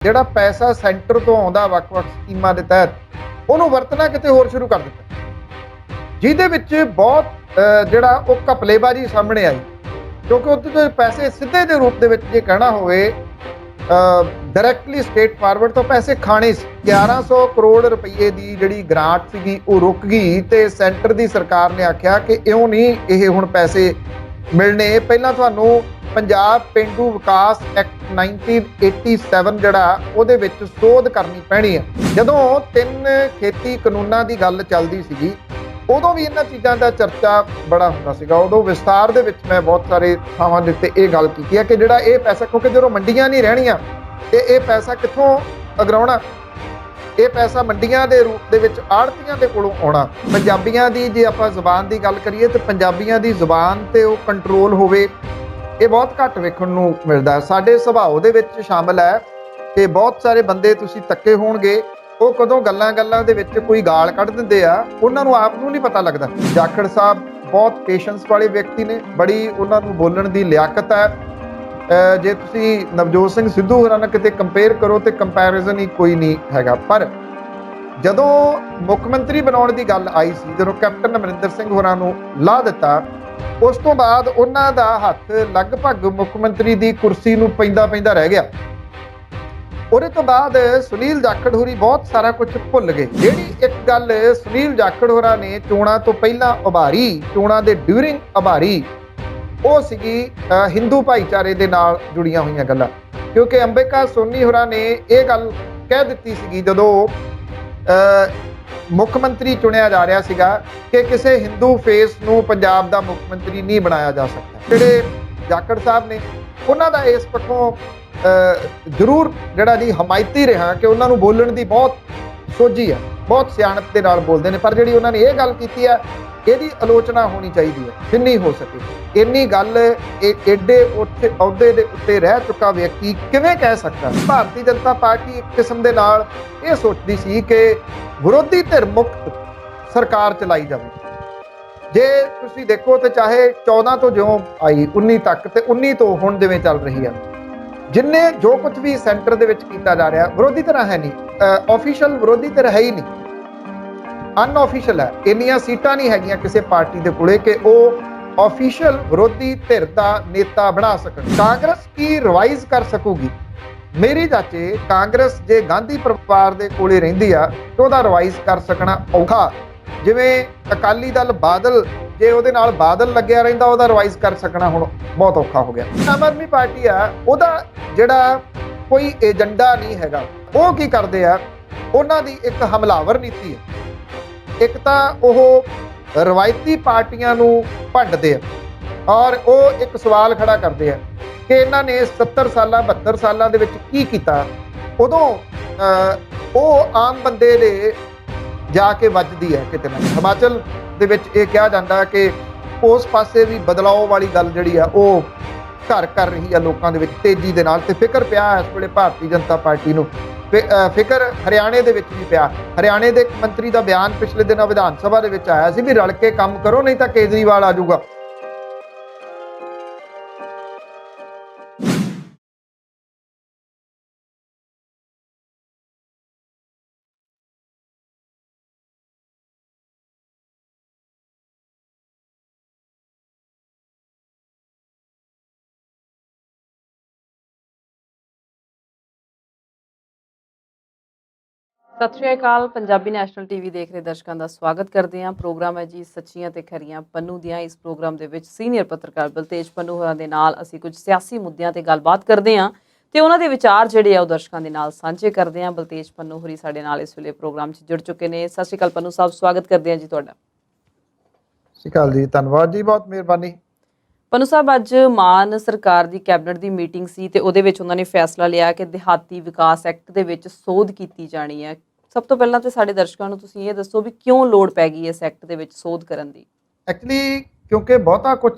ਜਿਹੜਾ ਪੈਸਾ ਸੈਂਟਰ ਤੋਂ ਆਉਂਦਾ ਵੱਖ-ਵੱਖ ਸਕੀਮਾਂ ਦੇ ਤਹਿਤ ਉਹਨੂੰ ਵਰਤਣਾ ਕਿਤੇ ਹੋਰ ਸ਼ੁਰੂ ਕਰ ਦਿੱਤਾ, ਜਿਹਦੇ ਵਿੱਚ ਬਹੁਤ ਜਿਹੜਾ ਉਹ ਘਪਲੇਬਾਜ਼ੀ ਸਾਹਮਣੇ ਆਈ। ਕਿਉਂਕਿ ਉੱਥੇ ਤੋਂ ਪੈਸੇ ਸਿੱਧੇ ਦੇ ਰੂਪ ਦੇ ਵਿੱਚ ਜੇ ਕਹਿਣਾ ਹੋਵੇ ਡਾਇਰੈਕਟਲੀ ਸਟੇਟ ਫਾਰਵਰਡ ਤੋਂ ਪੈਸੇ ਖਾਣੇ ਸੀ। 1100 ਕਰੋੜ ਰੁਪਏ ਦੀ ਜਿਹੜੀ ਗ੍ਰਾਂਟ ਸੀਗੀ ਉਹ ਰੁਕ ਗਈ ਤੇ ਸੈਂਟਰ ਦੀ ਸਰਕਾਰ ਨੇ ਆਖਿਆ ਕਿ ਇਉਂ ਨਹੀਂ ਇਹ ਹੁਣ ਪੈਸੇ ਮਿਲਣੇ, ਪਹਿਲਾਂ ਤੁਹਾਨੂੰ ਪੰਜਾਬ ਪੇਂਡੂ ਵਿਕਾਸ ਐਕਟ 1987 ਜਿਹੜਾ ਉਹਦੇ ਵਿੱਚ ਸੋਧ ਕਰਨੀ ਪੈਣੀ ਹੈ। ਜਦੋਂ 3 ਖੇਤੀ ਕਾਨੂੰਨਾਂ ਦੀ ਗੱਲ ਚੱਲਦੀ ਸੀਗੀ ਉਦੋਂ ਵੀ ਇਹਨਾਂ ਚੀਜ਼ਾਂ ਦਾ ਚਰਚਾ ਬੜਾ ਹੁੰਦਾ ਸੀਗਾ। ਉਦੋਂ ਵਿਸਤਾਰ ਦੇ ਵਿੱਚ ਮੈਂ ਬਹੁਤ ਸਾਰੇ ਥਾਵਾਂ ਦੇ ਉੱਤੇ ਇਹ ਗੱਲ ਕੀਤੀ ਹੈ ਕਿ ਜਿਹੜਾ ਇਹ ਪੈਸਾ, ਕਿਉਂਕਿ ਜਦੋਂ ਮੰਡੀਆਂ ਨਹੀਂ ਰਹਿਣੀਆਂ ਤੇ ਇਹ ਪੈਸਾ ਕਿੱਥੋਂ ਅਗਰਾਉਣਾ, ਇਹ ਪੈਸਾ ਮੰਡੀਆਂ ਦੇ ਰੂਪ ਦੇ ਵਿੱਚ ਆੜ੍ਹਤੀਆਂ ਦੇ ਕੋਲੋਂ ਆਉਣਾ। ਪੰਜਾਬੀਆਂ ਦੀ ਜੇ ਆਪਾਂ ਜ਼ੁਬਾਨ ਦੀ ਗੱਲ ਕਰੀਏ ਤੇ ਪੰਜਾਬੀਆਂ ਦੀ ਜ਼ੁਬਾਨ ਤੇ ਉਹ ਕੰਟਰੋਲ ਹੋਵੇ ਇਹ ਬਹੁਤ ਘੱਟ ਵੇਖਣ ਨੂੰ ਮਿਲਦਾ। ਸਾਡੇ ਸੁਭਾਅ ਦੇ ਵਿੱਚ ਸ਼ਾਮਲ ਹੈ ਕਿ ਬਹੁਤ ਸਾਰੇ ਬੰਦੇ ਤੁਸੀਂ ਤੱਕੇ ਹੋਣਗੇ ਉਹ ਕਦੋਂ ਗੱਲਾਂ ਦੇ ਵਿੱਚ ਕੋਈ ਗਾਲ ਕੱਢ ਦਿੰਦੇ ਆ, ਉਹਨਾਂ ਨੂੰ ਆਪ ਨੂੰ ਨਹੀਂ ਪਤਾ ਲੱਗਦਾ। ਜਾਖੜ ਸਾਹਿਬ ਬਹੁਤ ਪੇਸ਼ੈਂਸ ਵਾਲੇ ਵਿਅਕਤੀ ਨੇ, ਬੜੀ ਉਹਨਾਂ ਨੂੰ ਬੋਲਣ ਦੀ ਲਿਆਕਤ ਹੈ। ਜੇ ਤੁਸੀਂ ਨਵਜੋਤ ਸਿੰਘ ਸਿੱਧੂ ਹੋਰਾਂ ਨਾਲ ਕਿਤੇ ਕੰਪੇਅਰ ਕਰੋ ਤੇ ਕੰਪੈਰੀਜ਼ਨ ਹੀ ਕੋਈ ਨਹੀਂ ਹੈਗਾ। ਪਰ ਜਦੋਂ ਮੁੱਖ ਮੰਤਰੀ ਬਣਾਉਣ ਦੀ ਗੱਲ ਆਈ ਸੀ, ਜਦੋਂ ਕੈਪਟਨ ਅਮਰਿੰਦਰ ਸਿੰਘ ਹੋਰਾਂ ਨੂੰ ਲਾ ਦਿੱਤਾ, ਉਸ ਤੋਂ ਬਾਅਦ ਉਹਨਾਂ ਦਾ ਹੱਥ ਲਗਭਗ ਮੁੱਖ ਮੰਤਰੀ ਦੀ ਕੁਰਸੀ ਨੂੰ ਪੈਂਦਾ ਰਹਿ ਗਿਆ। ਉਹਦੇ ਤੋਂ ਬਾਅਦ ਸੁਨੀਲ ਜਾਖੜ ਹੋਰੀ ਬਹੁਤ ਸਾਰਾ ਕੁਝ ਭੁੱਲ ਗਏ। ਜਿਹੜੀ ਇੱਕ ਗੱਲ ਸੁਨੀਲ ਜਾਖੜ ਹੋਰਾਂ ਨੇ ਚੋਣਾਂ ਤੋਂ ਪਹਿਲਾਂ ਉਭਾਰੀ, ਚੋਣਾਂ ਦੇ ਡਿਊਰਿੰਗ ਉਭਾਰੀ, ਉਹ ਸੀਗੀ ਹਿੰਦੂ ਭਾਈਚਾਰੇ ਦੇ ਨਾਲ ਜੁੜੀਆਂ ਹੋਈਆਂ ਗੱਲਾਂ। ਕਿਉਂਕਿ ਅੰਬਿਕਾ ਸੋਨੀ ਹੋਰਾਂ ਨੇ ਇਹ ਗੱਲ ਕਹਿ ਦਿੱਤੀ ਸੀਗੀ ਜਦੋਂ ਮੁੱਖ ਮੰਤਰੀ ਚੁਣਿਆ ਜਾ ਰਿਹਾ ਸੀਗਾ ਕਿ ਕਿਸੇ ਹਿੰਦੂ ਫੇਸ ਨੂੰ ਪੰਜਾਬ ਦਾ ਮੁੱਖ ਮੰਤਰੀ ਨਹੀਂ ਬਣਾਇਆ ਜਾ ਸਕਦਾ। ਜਿਹੜੇ ਜਾਖੜ ਸਾਹਿਬ ਨੇ ਉਹਨਾਂ ਦਾ ਇਸ ਪੱਖੋਂ ਜ਼ਰੂਰ ਜਿਹੜਾ ਜੀ ਹਮਾਇਤੀ ਰਿਹਾ ਕਿ ਉਹਨਾਂ ਨੂੰ ਬੋਲਣ ਦੀ ਬਹੁਤ ਸੋਝੀ ਹੈ, ਬਹੁਤ ਸਿਆਣਪ ਦੇ ਨਾਲ ਬੋਲਦੇ ਨੇ। ਪਰ ਜਿਹੜੀ ਉਹਨਾਂ ਨੇ ਇਹ ਗੱਲ ਕੀਤੀ ਹੈ ਇਹਦੀ ਆਲੋਚਨਾ ਹੋਣੀ ਚਾਹੀਦੀ ਹੈ ਜਿੰਨੀ ਹੋ ਸਕੇ। ਇੰਨੀ ਗੱਲ ਇਹ ਏਡੇ ਉੱਥੇ ਅਹੁਦੇ ਦੇ ਉੱਤੇ ਰਹਿ ਚੁੱਕਾ ਵਿਅਕਤੀ ਕਿਵੇਂ ਕਹਿ ਸਕਦਾ? ਭਾਰਤੀ ਜਨਤਾ ਪਾਰਟੀ ਇੱਕ ਕਿਸਮ ਦੇ ਨਾਲ ਇਹ ਸੋਚਦੀ ਸੀ ਕਿ ਵਿਰੋਧੀ ਧਿਰ ਮੁਕਤ ਸਰਕਾਰ ਚਲਾਈ ਜਾਵੇ। ਜੇ ਤੁਸੀਂ ਦੇਖੋ ਤੇ ਚਾਹੇ 14 ਤੋਂ ਜਿਉਂ ਆਈ 19 ਤੱਕ ਤੇ 19 ਤੋਂ ਹੁਣ ਜਿਵੇਂ ਚੱਲ ਰਹੀ ਹੈ, ਜਿੰਨੇ ਜੋ ਕੁਝ ਵੀ ਸੈਂਟਰ ਦੇ ਵਿੱਚ ਕੀਤਾ ਜਾ ਰਿਹਾ ਵਿਰੋਧੀ ਧਿਰ ਹੈ ਨਹੀਂ, ਆਫੀਸ਼ੀਅਲ ਵਿਰੋਧੀ ਧਿਰ ਹੈ ਹੀ ਨਹੀਂ, ਅਨਆਫੀਸ਼ੀਅਲ ਹੈ। ਇੰਨੀਆਂ ਸੀਟਾਂ ਨਹੀਂ ਹੈਗੀਆਂ ਕਿਸੇ ਪਾਰਟੀ ਦੇ ਕੋਲੇ ਕਿ ਉਹ ਆਫੀਸ਼ੀਅਲ ਵਿਰੋਧੀ ਧਿਰ ਦਾ ਨੇਤਾ ਬਣਾ ਸਕਣ। ਕਾਂਗਰਸ ਕੀ ਰਿਵਾਈਜ਼ ਕਰ ਸਕੂਗੀ? ਮੇਰੀ ਚਾਚੇ ਕਾਂਗਰਸ ਜੇ ਗਾਂਧੀ ਪਰਿਵਾਰ ਦੇ ਕੋਲੇ ਰਹਿੰਦੀ ਆ ਤੇ ਉਹਦਾ ਰਿਵਾਈਜ਼ ਕਰ ਸਕਣਾ ਔਖਾ। ਜਿਵੇਂ ਅਕਾਲੀ ਦਲ ਬਾਦਲ, ਜੇ ਉਹਦੇ ਨਾਲ ਬਾਦਲ ਲੱਗਿਆ ਰਹਿੰਦਾ ਉਹਦਾ ਰਿਵਾਈਜ਼ ਕਰ ਸਕਣਾ ਹੁਣ ਬਹੁਤ ਔਖਾ ਹੋ ਗਿਆ। ਆਮ ਆਦਮੀ ਪਾਰਟੀ ਆ, ਉਹਦਾ ਜਿਹੜਾ ਕੋਈ ਏਜੰਡਾ ਨਹੀਂ ਹੈਗਾ। ਉਹ ਕੀ ਕਰਦੇ ਆ, ਉਹਨਾਂ ਦੀ ਇੱਕ ਹਮਲਾਵਰ ਨੀਤੀ ਹੈ। ਇੱਕ ਤਾਂ ਉਹ ਰਵਾਇਤੀ ਪਾਰਟੀਆਂ ਨੂੰ ਭੰਡਦੇ ਆ ਔਰ ਉਹ ਇੱਕ ਸਵਾਲ ਖੜਾ ਕਰਦੇ ਆ ਕਿ ਇਹਨਾਂ ਨੇ 70 ਸਾਲਾਂ 72 ਸਾਲਾਂ ਦੇ ਵਿੱਚ ਕੀ ਕੀਤਾ। ਉਦੋਂ ਉਹ ਆਮ ਬੰਦੇ ਦੇ ਜਾ ਕੇ ਵੱਜਦੀ ਹੈ ਕਿਤੇ ਨਾ। ਹਿਮਾਚਲ ਦੇ ਵਿੱਚ ਇਹ ਕਿਹਾ ਜਾਂਦਾ ਕਿ ਉਸ ਪਾਸੇ ਵੀ ਬਦਲਾਅ ਵਾਲੀ ਗੱਲ ਜਿਹੜੀ ਆ ਉਹ ਘਰ ਕਰ ਰਹੀ ਆ ਲੋਕਾਂ ਦੇ ਵਿੱਚ ਤੇਜ਼ੀ ਦੇ ਨਾਲ। ਤੇ ਫਿਕਰ ਪਿਆ ਇਸ ਵੇਲੇ ਭਾਰਤੀ ਜਨਤਾ ਪਾਰਟੀ ਨੂੰ, ਫਿਕਰ ਹਰਿਆਣੇ ਦੇ ਵਿੱਚ ਵੀ ਪਿਆ। ਹਰਿਆਣੇ ਦੇ ਇੱਕ ਮੰਤਰੀ ਦਾ ਬਿਆਨ ਪਿਛਲੇ ਦਿਨਾਂ ਵਿਧਾਨ ਸਭਾ ਦੇ ਵਿੱਚ ਆਇਆ ਸੀ ਵੀ ਰਲ ਕੇ ਕੰਮ ਕਰੋ ਨਹੀਂ ਤਾਂ ਕੇਜਰੀਵਾਲ ਆ ਜਾਊਗਾ। ਸਤਿ ਸ਼੍ਰੀ ਅਕਾਲ। ਪੰਜਾਬੀ ਨੈਸ਼ਨਲ ਟੀਵੀ ਦੇਖ ਰਹੇ ਦਰਸ਼ਕਾਂ ਦਾ ਸਵਾਗਤ ਕਰਦੇ ਹਾਂ। ਪ੍ਰੋਗਰਾਮ ਹੈ ਜੀ ਸੱਚੀਆਂ ਤੇ ਖਰੀਆਂ ਪੰਨੂ ਦੀਆਂ। ਇਸ ਪ੍ਰੋਗਰਾਮ ਦੇ ਵਿੱਚ ਸੀਨੀਅਰ ਪੱਤਰਕਾਰ ਬਲਤੇਜ ਪੰਨੂ ਹੋਰਾਂ ਦੇ ਨਾਲ ਅਸੀਂ ਕੁਝ ਸਿਆਸੀ ਮੁੱਦਿਆਂ ਤੇ ਗੱਲਬਾਤ ਕਰਦੇ ਹਾਂ ਤੇ ਉਹਨਾਂ ਦੇ ਵਿਚਾਰ ਜਿਹੜੇ ਆ ਉਹ ਦਰਸ਼ਕਾਂ ਦੇ ਨਾਲ ਸਾਂਝੇ ਕਰਦੇ ਹਾਂ। ਬਲਤੇਜ ਪੰਨੂ ਹੋਰੀ ਸਾਡੇ ਨਾਲ ਇਸ ਵੇਲੇ ਪ੍ਰੋਗਰਾਮ 'ਚ ਜੁੜ ਚੁੱਕੇ ਨੇ। ਸਤਿ ਸ਼੍ਰੀ ਅਕਾਲ ਪੰਨੂ ਸਾਹਿਬ, ਸਵਾਗਤ ਕਰਦੇ ਹਾਂ ਜੀ ਤੁਹਾਡਾ। ਸਤਿ ਸ਼੍ਰੀ ਅਕਾਲ ਜੀ, ਧੰਨਵਾਦ ਜੀ, ਬਹੁਤ ਮਿਹਰਬਾਨੀ। ਪੰਨੂ ਸਾਹਿਬ, ਅੱਜ ਮਾਨ ਸਰਕਾਰ ਦੀ ਕੈਬਨਿਟ ਦੀ ਮੀਟਿੰਗ ਸੀ ਤੇ ਉਹਦੇ ਵਿੱਚ ਉਹਨਾਂ ਨੇ ਫੈਸਲਾ ਲਿਆ ਕਿ ਦਿਹਾਤੀ ਵਿਕਾਸ ਐਕਟ ਦੇ ਵਿੱਚ ਸੋਧ ਕੀਤੀ ਜਾਣੀ ਹੈ। ਸਭ ਤੋਂ ਪਹਿਲਾਂ ਤੇ ਸਾਡੇ ਦਰਸ਼ਕਾਂ ਨੂੰ ਤੁਸੀਂ ਇਹ ਦੱਸੋ ਵੀ ਕਿਉਂ ਲੋੜ ਪੈ ਗਈ ਇਸ ਐਕਟ ਦੇ ਵਿੱਚ ਸੋਧ ਕਰਨ ਦੀ? ਐਕਚੁਅਲੀ ਕਿਉਂਕਿ ਬਹੁਤਾ ਕੁਝ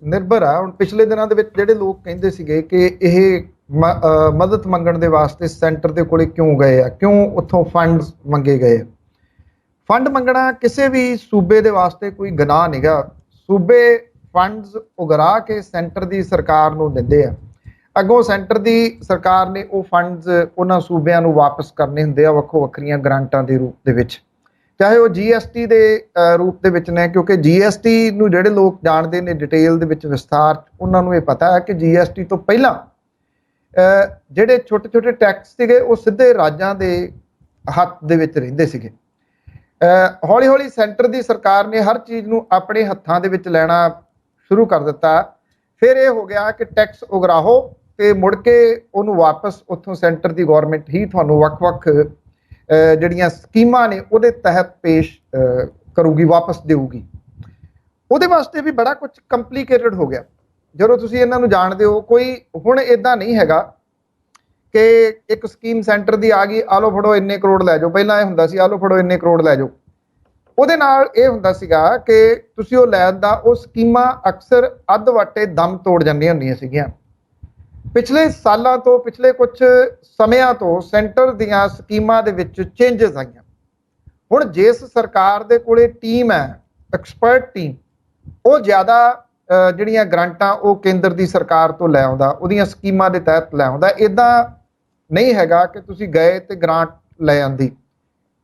ਨਿਰਭਰ ਆ। ਹੁਣ ਪਿਛਲੇ ਦਿਨਾਂ ਦੇ ਵਿੱਚ ਜਿਹੜੇ ਲੋਕ ਕਹਿੰਦੇ ਸੀਗੇ ਕਿ ਇਹ ਮਦਦ ਮੰਗਣ ਦੇ ਵਾਸਤੇ ਸੈਂਟਰ ਦੇ ਕੋਲੇ ਕਿਉਂ ਗਏ ਆ, ਕਿਉਂ ਉੱਥੋਂ ਫੰਡਸ ਮੰਗੇ ਗਏ। ਫੰਡ ਮੰਗਣਾ ਕਿਸੇ ਵੀ ਸੂਬੇ ਦੇ ਵਾਸਤੇ ਕੋਈ ਗੁਨਾਹ ਨਹੀਂਗਾ। ਸੂਬੇ ਫੰਡਸ ਉਗਰਾ ਕੇ ਸੈਂਟਰ ਦੀ ਸਰਕਾਰ ਨੂੰ ਦਿੰਦੇ ਆ। ਅੱਗੋਂ ਸੈਂਟਰ ਦੀ ਸਰਕਾਰ ਨੇ ਉਹ ਫੰਡਸ ਉਹਨਾਂ ਸੂਬਿਆਂ ਨੂੰ ਵਾਪਸ ਕਰਨੇ ਹੁੰਦੇ ਆ ਵੱਖੋ ਵੱਖਰੀਆਂ ਗ੍ਰਾਂਟਾਂ ਦੇ ਰੂਪ ਦੇ ਵਿੱਚ, ਚਾਹੇ ਉਹ GST ਦੇ ਰੂਪ ਦੇ ਵਿੱਚ ਨੇ, ਕਿਉਂਕਿ GST ਨੂੰ ਜਿਹੜੇ ਲੋਕ ਜਾਣਦੇ ਨੇ ਡਿਟੇਲ ਦੇ ਵਿੱਚ ਵਿਸਥਾਰ, ਉਹਨਾਂ ਨੂੰ ਇਹ ਪਤਾ ਹੈ ਕਿ GST ਤੋਂ ਪਹਿਲਾਂ ਜਿਹੜੇ ਛੋਟੇ ਛੋਟੇ ਟੈਕਸ ਸੀਗੇ ਉਹ ਸਿੱਧੇ ਰਾਜਾਂ ਦੇ ਹੱਥ ਦੇ ਵਿੱਚ ਰਹਿੰਦੇ ਸੀਗੇ। ਹੌਲੀ ਹੌਲੀ ਸੈਂਟਰ ਦੀ ਸਰਕਾਰ ਨੇ ਹਰ ਚੀਜ਼ ਨੂੰ ਆਪਣੇ ਹੱਥਾਂ ਦੇ ਵਿੱਚ ਲੈਣਾ ਸ਼ੁਰੂ ਕਰ ਦਿੱਤਾ। ਫਿਰ ਇਹ ਹੋ ਗਿਆ ਕਿ ਟੈਕਸ ਉਗਰਾਹੋ ਤੇ ਮੁੜ ਕੇ ਉਹਨੂੰ ਵਾਪਸ ਉੱਥੋਂ ਸੈਂਟਰ ਦੀ ਗੌਰਮੈਂਟ ਹੀ ਤੁਹਾਨੂੰ ਵੱਖ-ਵੱਖ ਜਿਹੜੀਆਂ ਸਕੀਮਾਂ ਨੇ ਉਹਦੇ ਤਹਿਤ ਪੇਸ਼ ਕਰੂਗੀ, ਵਾਪਸ ਦੇਊਗੀ। ਉਹਦੇ ਵਾਸਤੇ ਵੀ ਬੜਾ ਕੁਝ ਕੰਪਲੀਕੇਟਡ ਹੋ ਗਿਆ ਜਦੋਂ ਤੁਸੀਂ ਇਹਨਾਂ ਨੂੰ ਜਾਣਦੇ ਹੋ। ਕੋਈ ਹੁਣ ਇਦਾਂ ਨਹੀਂ ਹੈਗਾ ਕਿ ਇੱਕ ਸਕੀਮ ਸੈਂਟਰ ਦੀ ਆ ਗਈ, ਆ ਲਓ ਫੜੋ ਇੰਨੇ ਕਰੋੜ ਲੈ ਜਾਓ। ਪਹਿਲਾਂ ਇਹ ਹੁੰਦਾ ਸੀ ਆ ਲਓ ਫੜੋ ਇੰਨੇ ਕਰੋੜ ਲੈ ਜਾਓ। ਉਹਦੇ ਨਾਲ ਇਹ ਹੁੰਦਾ ਸੀਗਾ ਕਿ ਤੁਸੀਂ ਉਹ ਲੈਣ ਦਾ ਉਹ ਸਕੀਮਾਂ ਅਕਸਰ ਅੱਧ ਵਾਟੇ ਦਮ ਤੋੜ ਜਾਂਦੀਆਂ ਹੁੰਦੀਆਂ ਸੀਗੀਆਂ। ਪਿਛਲੇ ਸਾਲਾਂ ਤੋਂ, ਪਿਛਲੇ ਕੁਝ ਸਮਿਆਂ ਤੋਂ ਸੈਂਟਰ ਦੀਆਂ ਸਕੀਮਾਂ ਦੇ ਵਿੱਚ ਚੇਂਜਸ ਆਈਆਂ। ਹੁਣ ਜਿਸ ਸਰਕਾਰ ਦੇ ਕੋਲੇ ਟੀਮ ਹੈ, ਐਕਸਪਰਟ ਟੀਮ, ਉਹ ਜ਼ਿਆਦਾ ਜਿਹੜੀਆਂ ਗ੍ਰਾਂਟਾਂ ਉਹ ਕੇਂਦਰ ਦੀ ਸਰਕਾਰ ਤੋਂ ਲੈ ਆਉਂਦਾ, ਉਹਦੀਆਂ ਸਕੀਮਾਂ ਦੇ ਤਹਿਤ ਲੈ ਆਉਂਦਾ। ਇੱਦਾਂ ਨਹੀਂ ਹੈਗਾ ਕਿ ਤੁਸੀਂ ਗਏ ਤੇ ਗ੍ਰਾਂਟ ਲੈ ਆਂਦੀ।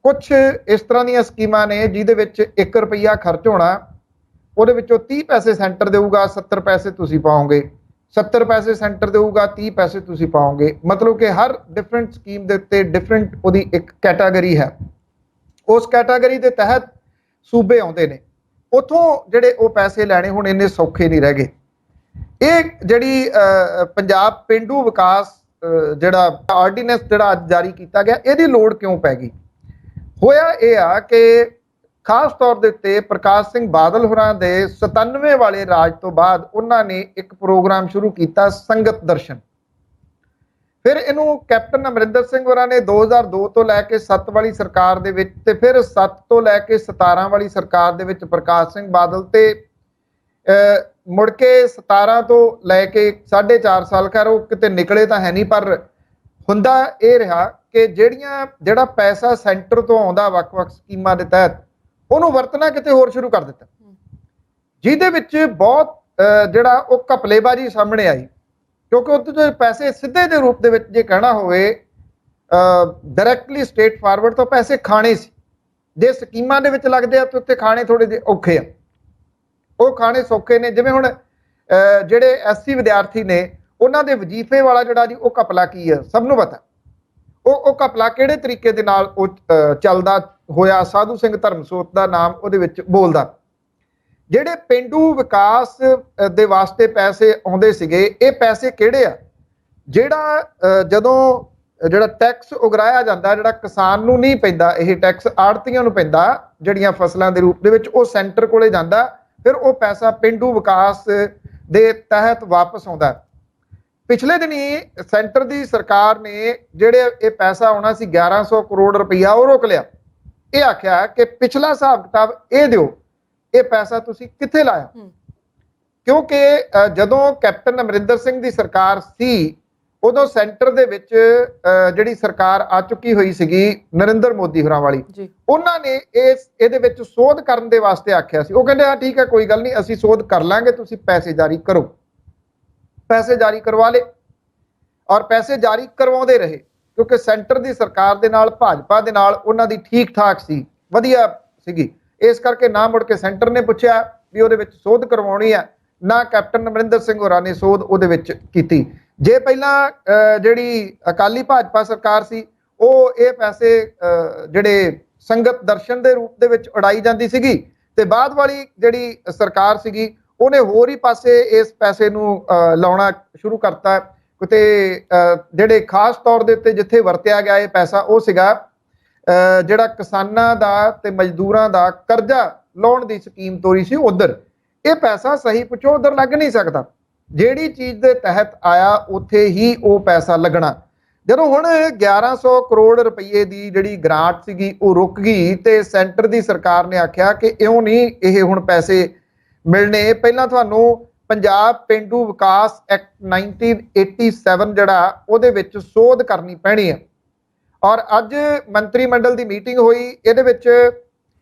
ਕੁਝ ਇਸ ਤਰ੍ਹਾਂ ਦੀਆਂ ਸਕੀਮਾਂ ਨੇ ਜਿਹਦੇ ਵਿੱਚ 1 ਰੁਪਈਆ ਖਰਚ ਹੋਣਾ, ਉਹਦੇ ਵਿੱਚੋਂ 30 ਪੈਸੇ ਸੈਂਟਰ ਦੇਊਗਾ, 70 ਪੈਸੇ ਤੁਸੀਂ ਪਾਓਗੇ। 70 ਪੈਸੇ ਸੈਂਟਰ ਦੇਊਗਾ, 30 ਪੈਸੇ ਤੁਸੀਂ ਪਾਓਗੇ। ਮਤਲਬ ਕਿ ਹਰ ਡਿਫਰੈਂਟ ਸਕੀਮ ਦੇ ਉੱਤੇ ਡਿਫਰੈਂਟ ਉਹਦੀ ਇੱਕ ਕੈਟਾਗਰੀ ਹੈ। ਉਸ ਕੈਟਾਗਰੀ ਦੇ ਤਹਿਤ ਸੂਬੇ ਆਉਂਦੇ ਨੇ, ਉੱਥੋਂ ਜਿਹੜੇ ਉਹ ਪੈਸੇ ਲੈਣੇ ਹੁਣ ਇੰਨੇ ਸੌਖੇ ਨਹੀਂ ਰਹਿ ਗਏ। ਇਹ ਜਿਹੜੀ ਪੰਜਾਬ ਪੇਂਡੂ ਵਿਕਾਸ ਜਿਹੜਾ ਆਰਡੀਨੈਂਸ ਜਿਹੜਾ ਅੱਜ ਜਾਰੀ ਕੀਤਾ ਗਿਆ, ਇਹਦੀ ਲੋੜ ਕਿਉਂ ਪੈ ਗਈ? ਹੋਇਆ ਇਹ ਆ ਕਿ ਖਾਸ ਤੌਰ ਦੇ ਉੱਤੇ ਪ੍ਰਕਾਸ਼ ਸਿੰਘ ਬਾਦਲ ਹੋਰਾਂ ਦੇ 97 ਵਾਲੇ ਰਾਜ ਤੋਂ ਬਾਅਦ ਉਹਨਾਂ ਨੇ ਇੱਕ ਪ੍ਰੋਗਰਾਮ ਸ਼ੁਰੂ ਕੀਤਾ, ਸੰਗਤ ਦਰਸ਼ਨ। ਫਿਰ ਇਹਨੂੰ ਕੈਪਟਨ ਅਮਰਿੰਦਰ ਸਿੰਘ ਹੋਰਾਂ ਨੇ 2002 ਤੋਂ ਲੈ ਕੇ 7 ਵਾਲੀ ਸਰਕਾਰ ਦੇ ਵਿੱਚ, ਤੇ ਫਿਰ 7 ਤੋਂ ਲੈ ਕੇ 17 ਵਾਲੀ ਸਰਕਾਰ ਦੇ ਵਿੱਚ ਪ੍ਰਕਾਸ਼ ਸਿੰਘ ਬਾਦਲ, ਤੇ ਮੁੜ ਕੇ 17 ਤੋਂ ਲੈ ਕੇ 4.5 ਸਾਲ ਖੈਰ ਉਹ ਕਿਤੇ ਨਿਕਲੇ ਤਾਂ ਹੈ ਨਹੀਂ, ਪਰ ਹੁੰਦਾ ਇਹ ਰਿਹਾ ਕਿ ਜਿਹੜਾ ਪੈਸਾ ਸੈਂਟਰ ਤੋਂ ਆਉਂਦਾ ਵੱਖ-ਵੱਖ ਸਕੀਮਾਂ ਦੇ ਤਹਿਤ, ਉਹਨੂੰ ਵਰਤਣਾ ਕਿਤੇ ਹੋਰ ਸ਼ੁਰੂ ਕਰ ਦਿੱਤਾ, ਜਿਹਦੇ ਵਿੱਚ ਬਹੁਤ ਜਿਹੜਾ ਉਹ ਘਪਲੇਬਾਜ਼ੀ ਸਾਹਮਣੇ ਆਈ। ਕਿਉਂਕਿ ਉੱਥੇ ਜੋ ਪੈਸੇ ਸਿੱਧੇ ਦੇ ਰੂਪ ਦੇ ਵਿੱਚ ਜੇ ਕਹਿਣਾ ਹੋਵੇ ਡਾਇਰੈਕਟਲੀ ਸਟੇਟ ਫਾਰਵਰਡ ਤੋਂ ਪੈਸੇ ਖਾਣੇ ਸੀ, ਜੇ ਸਕੀਮਾਂ ਦੇ ਵਿੱਚ ਲੱਗਦੇ ਆ ਤਾਂ ਉੱਥੇ ਖਾਣੇ ਥੋੜੇ ਜਿਹੇ ਔਖੇ ਆ, ਉਹ ਖਾਣੇ ਸੌਖੇ ਨੇ। ਜਿਵੇਂ ਹੁਣ ਜਿਹੜੇ SC ਵਿਦਿਆਰਥੀ ਨੇ, ਉਹਨਾਂ ਦੇ ਵਜ਼ੀਫੇ ਵਾਲਾ ਜਿਹੜਾ ਜੀ ਉਹ ਘਪਲਾ ਕੀ ਆ ਸਭ ਨੂੰ ਪਤਾ। ਉਹ ਘਪਲਾ ਕਿਹੜੇ ਤਰੀਕੇ ਦੇ ਨਾਲ ਉਹ ਚੱਲਦਾ ਹੋਇਆ, ਸਾਧੂ ਸਿੰਘ ਧਰਮਸੋਤ ਦਾ ਨਾਮ ਉਹਦੇ ਵਿੱਚ ਬੋਲਦਾ। ਜਿਹੜੇ ਪੇਂਡੂ ਵਿਕਾਸ ਦੇ ਵਾਸਤੇ ਪੈਸੇ ਆਉਂਦੇ ਸੀਗੇ, ਇਹ ਪੈਸੇ ਕਿਹੜੇ ਆ? ਜਿਹੜਾ ਟੈਕਸ ਉਗਰਾਇਆ ਜਾਂਦਾ, ਜਿਹੜਾ ਕਿਸਾਨ ਨੂੰ ਨਹੀਂ ਪੈਂਦਾ, ਇਹ ਟੈਕਸ ਆੜਤੀਆਂ ਨੂੰ ਪੈਂਦਾ ਜਿਹੜੀਆਂ ਫਸਲਾਂ ਦੇ ਰੂਪ ਦੇ ਵਿੱਚ, ਉਹ ਸੈਂਟਰ ਕੋਲੇ ਜਾਂਦਾ। ਫਿਰ ਉਹ ਪੈਸਾ ਪੇਂਡੂ ਵਿਕਾਸ ਦੇ ਤਹਿਤ ਵਾਪਸ ਆਉਂਦਾ। ਪਿਛਲੇ ਦਿਨੀ ਸੈਂਟਰ ਦੀ ਸਰਕਾਰ ਨੇ ਜਿਹੜੇ ਇਹ ਪੈਸਾ ਆਉਣਾ ਸੀ 1100 ਕਰੋੜ ਰੁਪਈਆ, ਉਹ ਰੋਕ ਲਿਆ। ਇਹ ਆਖਿਆ ਕਿ ਪਿਛਲਾ ਹਿਸਾਬ ਕਿਤਾਬ ਇਹ ਦਿਓ, ਇਹ ਪੈਸਾ ਤੁਸੀਂ ਕਿੱਥੇ ਲਾਇਆ? ਕਿਉਂਕਿ ਜਦੋਂ ਕੈਪਟਨ ਅਮਰਿੰਦਰ ਸਿੰਘ ਦੀ ਸਰਕਾਰ ਸੀ, ਉਦੋਂ ਸੈਂਟਰ ਦੇ ਵਿੱਚ ਜਿਹੜੀ ਸਰਕਾਰ ਆ ਚੁੱਕੀ ਹੋਈ ਸੀਗੀ ਨਰਿੰਦਰ ਮੋਦੀ ਹੋਰਾਂ ਵਾਲੀ, ਉਹਨਾਂ ਨੇ ਇਹਦੇ ਵਿੱਚ ਸੋਧ ਕਰਨ ਦੇ ਵਾਸਤੇ ਆਖਿਆ ਸੀ। ਉਹ ਕਹਿੰਦੇ ਹਾਂ ਠੀਕ ਹੈ, ਕੋਈ ਗੱਲ ਨਹੀਂ, ਅਸੀਂ ਸੋਧ ਕਰ ਲਾਂਗੇ, ਤੁਸੀਂ ਪੈਸੇ ਜਾਰੀ ਕਰੋ। ਪੈਸੇ ਜਾਰੀ ਕਰਵਾ ਲਏ ਔਰ ਪੈਸੇ ਜਾਰੀ ਕਰਵਾਉਂਦੇ ਰਹੇ, ਕਿਉਂਕਿ ਸੈਂਟਰ ਦੀ ਸਰਕਾਰ ਦੇ ਨਾਲ ਭਾਜਪਾ ਦੇ ਨਾਲ ਉਹਨਾਂ ਦੀ ਠੀਕ ਠਾਕ ਸੀ, ਵਧੀਆ ਸੀਗੀ। ਇਸ ਕਰਕੇ ਨਾ ਮੁੜ ਕੇ ਸੈਂਟਰ ਨੇ ਪੁੱਛਿਆ ਵੀ ਉਹਦੇ ਵਿੱਚ ਸੋਧ ਕਰਵਾਉਣੀ ਹੈ, ਨਾ ਕੈਪਟਨ ਅਮਰਿੰਦਰ ਸਿੰਘ ਹੋਰਾਂ ਨੇ ਸੋਧ ਉਹਦੇ ਵਿੱਚ ਕੀਤੀ। ਜੇ ਪਹਿਲਾਂ ਜਿਹੜੀ ਅਕਾਲੀ ਭਾਜਪਾ ਸਰਕਾਰ ਸੀ, ਉਹ ਇਹ ਪੈਸੇ ਜਿਹੜੇ ਸੰਗਤ ਦਰਸ਼ਨ ਦੇ ਰੂਪ ਦੇ ਵਿੱਚ ਉਡਾਈ ਜਾਂਦੀ ਸੀਗੀ, ਤੇ ਬਾਅਦ ਵਾਲੀ ਜਿਹੜੀ ਸਰਕਾਰ ਸੀਗੀ ਉਹਨੇ ਹੋਰ ਹੀ ਪਾਸੇ ਇਸ ਪੈਸੇ ਨੂੰ ਲਾਉਣਾ ਸ਼ੁਰੂ ਕਰਤਾ। ਕਿਤੇ ਜਿਹੜੇ ਖਾਸ ਤੌਰ ਦੇ ਉੱਤੇ ਜਿੱਥੇ ਵਰਤਿਆ ਗਿਆ ਇਹ ਪੈਸਾ, ਉਹ ਸੀਗਾ ਜਿਹੜਾ ਕਿਸਾਨਾਂ ਦਾ ਤੇ ਮਜ਼ਦੂਰਾਂ ਦਾ ਕਰਜ਼ਾ ਲਾਉਣ ਦੀ ਸਕੀਮ ਤੋਰੀ ਸੀ। ਉਧਰ ਇਹ ਪੈਸਾ ਸਹੀ ਪੁੱਛੋ ਉਧਰ ਲੱਗ ਨਹੀਂ ਸਕਦਾ। ਜਿਹੜੀ ਚੀਜ਼ ਦੇ ਤਹਿਤ ਆਇਆ ਉੱਥੇ ਹੀ ਉਹ ਪੈਸਾ ਲੱਗਣਾ। ਜਦੋਂ ਹੁਣ 1100 ਕਰੋੜ ਰੁਪਏ ਦੀ ਜਿਹੜੀ ਗ੍ਰਾਂਟ ਸੀਗੀ ਉਹ ਰੁਕ ਗਈ, ਤੇ ਸੈਂਟਰ ਦੀ ਸਰਕਾਰ ਨੇ ਆਖਿਆ ਕਿ ਇਉਂ ਨਹੀਂ ਇਹ ਹੁਣ ਪੈਸੇ ਮਿਲਣੇ, ਪਹਿਲਾਂ ਤੁਹਾਨੂੰ ਪੰਜਾਬ ਪੇਂਡੂ ਵਿਕਾਸ ਐਕਟ 1987 ਜਿਹੜਾ ਉਹਦੇ ਵਿੱਚ ਸੋਧ ਕਰਨੀ ਪੈਣੀ ਹੈ। ਔਰ ਅੱਜ ਮੰਤਰੀ ਮੰਡਲ ਦੀ ਮੀਟਿੰਗ ਹੋਈ, ਇਹਦੇ ਵਿੱਚ